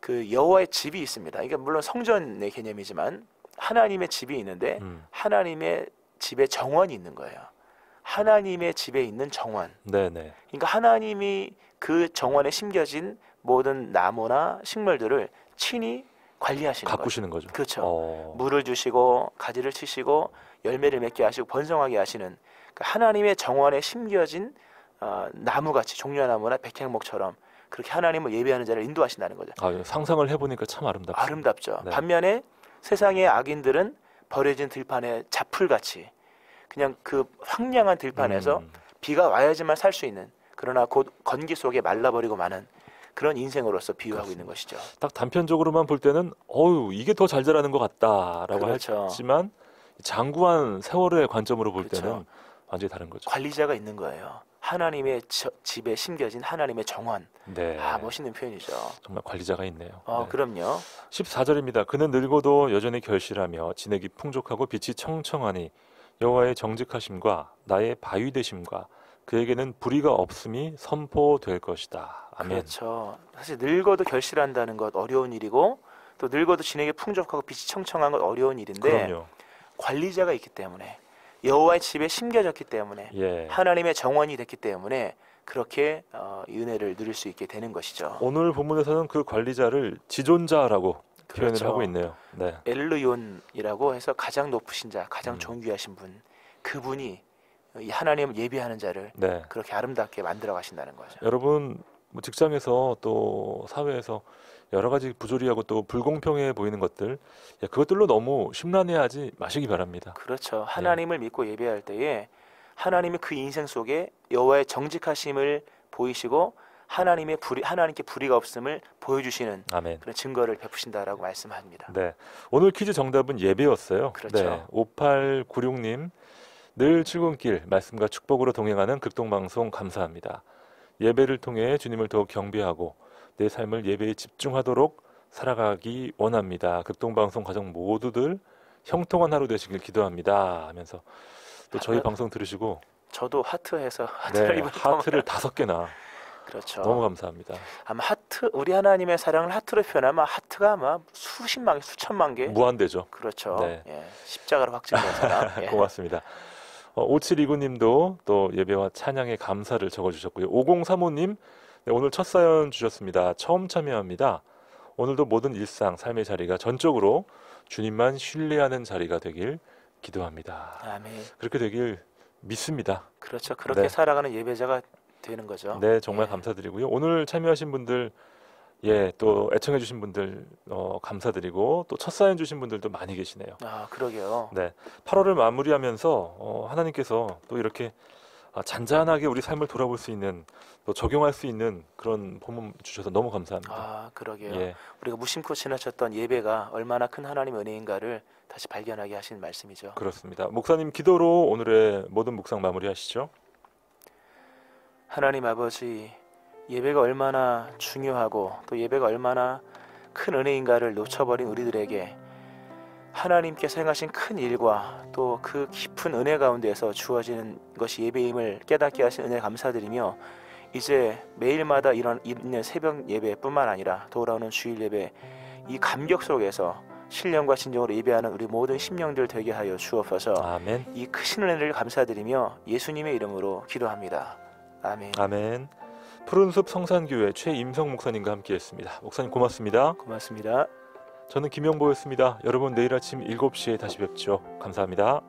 [SPEAKER 2] 그 여호와의 집이 있습니다. 이게 물론 성전의 개념이지만 하나님의 집이 있는데 하나님의 집에 정원이 있는 거예요. 하나님의 집에 있는 정원.
[SPEAKER 1] 네네.
[SPEAKER 2] 그러니까 하나님이 그 정원에 심겨진 모든 나무나 식물들을 친히 관리하시는 거죠.
[SPEAKER 1] 가꾸시는 거죠.
[SPEAKER 2] 그렇죠. 물을 주시고 가지를 치시고 열매를 맺게 하시고 번성하게 하시는 그러니까 하나님의 정원에 심겨진 나무같이 종려나무나 백향목처럼 그렇게 하나님을 예배하는 자를 인도하신다는 거죠.
[SPEAKER 1] 상상을 해보니까 참 아름답죠.
[SPEAKER 2] 아름답죠.
[SPEAKER 1] 네.
[SPEAKER 2] 반면에 세상의 악인들은 버려진 들판의 자풀같이 그냥 그 황량한 들판에서 비가 와야지만 살 수 있는 그러나 곧 건기 속에 말라버리고 마는 그런 인생으로서 비유하고 있는 것이죠.
[SPEAKER 1] 딱 단편적으로만 볼 때는 이게 더 잘 자라는 것 같다라고
[SPEAKER 2] 그렇죠.
[SPEAKER 1] 하지만 장구한 세월의 관점으로 볼
[SPEAKER 2] 그렇죠.
[SPEAKER 1] 때는 완전히 다른 거죠.
[SPEAKER 2] 관리자가 있는 거예요. 하나님의 집에 심겨진 하나님의 정원.
[SPEAKER 1] 네.
[SPEAKER 2] 멋있는 표현이죠.
[SPEAKER 1] 정말 관리자가 있네요. 네.
[SPEAKER 2] 그럼요.
[SPEAKER 1] 14절입니다. 그는 늙어도 여전히 결실하며 진액이 풍족하고 빛이 청청하니 여호와의 정직하심과 나의 바위 되심과 그에게는 불의가 없음이 선포될 것이다. 아멘.
[SPEAKER 2] 그렇죠. 사실 늙어도 결실한다는 것 어려운 일이고 또 늙어도 진액이 풍족하고 빛이 청청한 것 어려운 일인데
[SPEAKER 1] 그럼요.
[SPEAKER 2] 관리자가 있기 때문에 여호와의 집에 심겨졌기 때문에
[SPEAKER 1] 예.
[SPEAKER 2] 하나님의 정원이 됐기 때문에 그렇게 은혜를 누릴 수 있게 되는 것이죠.
[SPEAKER 1] 오늘 본문에서는 그 관리자를 지존자라고 표현을
[SPEAKER 2] 그렇죠.
[SPEAKER 1] 하고 있네요. 네.
[SPEAKER 2] 엘르욘이라고 해서 가장 높으신 자, 가장 존귀하신 분, 그분이 이 하나님을 예배하는 자를
[SPEAKER 1] 네.
[SPEAKER 2] 그렇게 아름답게 만들어 가신다는 거죠.
[SPEAKER 1] 여러분 직장에서 또 사회에서 여러 가지 부조리하고 또 불공평해 보이는 것들 그것들로 너무 심란해하지 마시기 바랍니다.
[SPEAKER 2] 그렇죠. 하나님을 믿고 예배할 때에 하나님이 그 인생 속에 여호와의 정직하심을 보이시고 하나님께 불의가 없음을 보여주시는
[SPEAKER 1] 아멘.
[SPEAKER 2] 그런 증거를 베푸신다라고 말씀합니다.
[SPEAKER 1] 네. 오늘 퀴즈 정답은 예배였어요.
[SPEAKER 2] 그렇죠.
[SPEAKER 1] 네. 5896님 늘 출근길 말씀과 축복으로 동행하는 극동방송 감사합니다. 예배를 통해 주님을 더욱 경배하고 내 삶을 예배에 집중하도록 살아가기 원합니다. 극동방송 가족 모두들 형통한 하루 되시길 기도합니다 하면서 또 저희 방송 들으시고
[SPEAKER 2] 저도 하트해서 하트를 입을
[SPEAKER 1] 하트를 5개나
[SPEAKER 2] 그렇죠.
[SPEAKER 1] 너무 감사합니다.
[SPEAKER 2] 아마 우리 하나님의 사랑을 하트로 표현하면 하트가 아마 수십만 개, 수천만 개.
[SPEAKER 1] 무한대죠.
[SPEAKER 2] 그렇죠.
[SPEAKER 1] 네.
[SPEAKER 2] 예, 십자가로 확증된 사람. 예.
[SPEAKER 1] 고맙습니다. 5729님도 또 예배와 찬양의 감사를 적어주셨고요. 5035님 오늘 첫 사연 주셨습니다. 처음 참여합니다. 오늘도 모든 일상, 삶의 자리가 전적으로 주님만 신뢰하는 자리가 되길 기도합니다.
[SPEAKER 2] 아멘.
[SPEAKER 1] 그렇게 되길 믿습니다.
[SPEAKER 2] 그렇죠. 그렇게
[SPEAKER 1] 네.
[SPEAKER 2] 살아가는 예배자가 되는 거죠.
[SPEAKER 1] 네, 정말
[SPEAKER 2] 예.
[SPEAKER 1] 감사드리고요. 오늘 참여하신 분들, 또 애청해주신 분들 감사드리고 또 첫 사연 주신 분들도 많이 계시네요.
[SPEAKER 2] 그러게요.
[SPEAKER 1] 네, 8월을 마무리하면서 하나님께서 또 이렇게 잔잔하게 우리 삶을 돌아볼 수 있는 또 적용할 수 있는 그런 본문 주셔서 너무 감사합니다.
[SPEAKER 2] 그러게요.
[SPEAKER 1] 예,
[SPEAKER 2] 우리가 무심코 지나쳤던 예배가 얼마나 큰 하나님의 은혜인가를 다시 발견하게 하신 말씀이죠.
[SPEAKER 1] 그렇습니다. 목사님 기도로 오늘의 모든 묵상 마무리하시죠.
[SPEAKER 2] 하나님 아버지, 예배가 얼마나 중요하고 또 예배가 얼마나 큰 은혜인가를 놓쳐버린 우리들에게 하나님께서 행하신 큰 일과 또 그 깊은 은혜 가운데서 주어지는 것이 예배임을 깨닫게 하신 은혜 감사드리며 이제 매일마다 있는 새벽 예배뿐만 아니라 돌아오는 주일 예배 이 감격 속에서 신령과 진정으로 예배하는 우리 모든 심령들 되게 하여 주옵소서.
[SPEAKER 1] 아멘.
[SPEAKER 2] 이 크신 은혜를 감사드리며 예수님의 이름으로 기도합니다. 아멘.
[SPEAKER 1] 아멘. 푸른숲 성산교회 최임성 목사님과 함께했습니다. 목사님 고맙습니다.
[SPEAKER 2] 고맙습니다.
[SPEAKER 1] 저는 김영보였습니다. 여러분 내일 아침 7시에 다시 뵙죠. 감사합니다.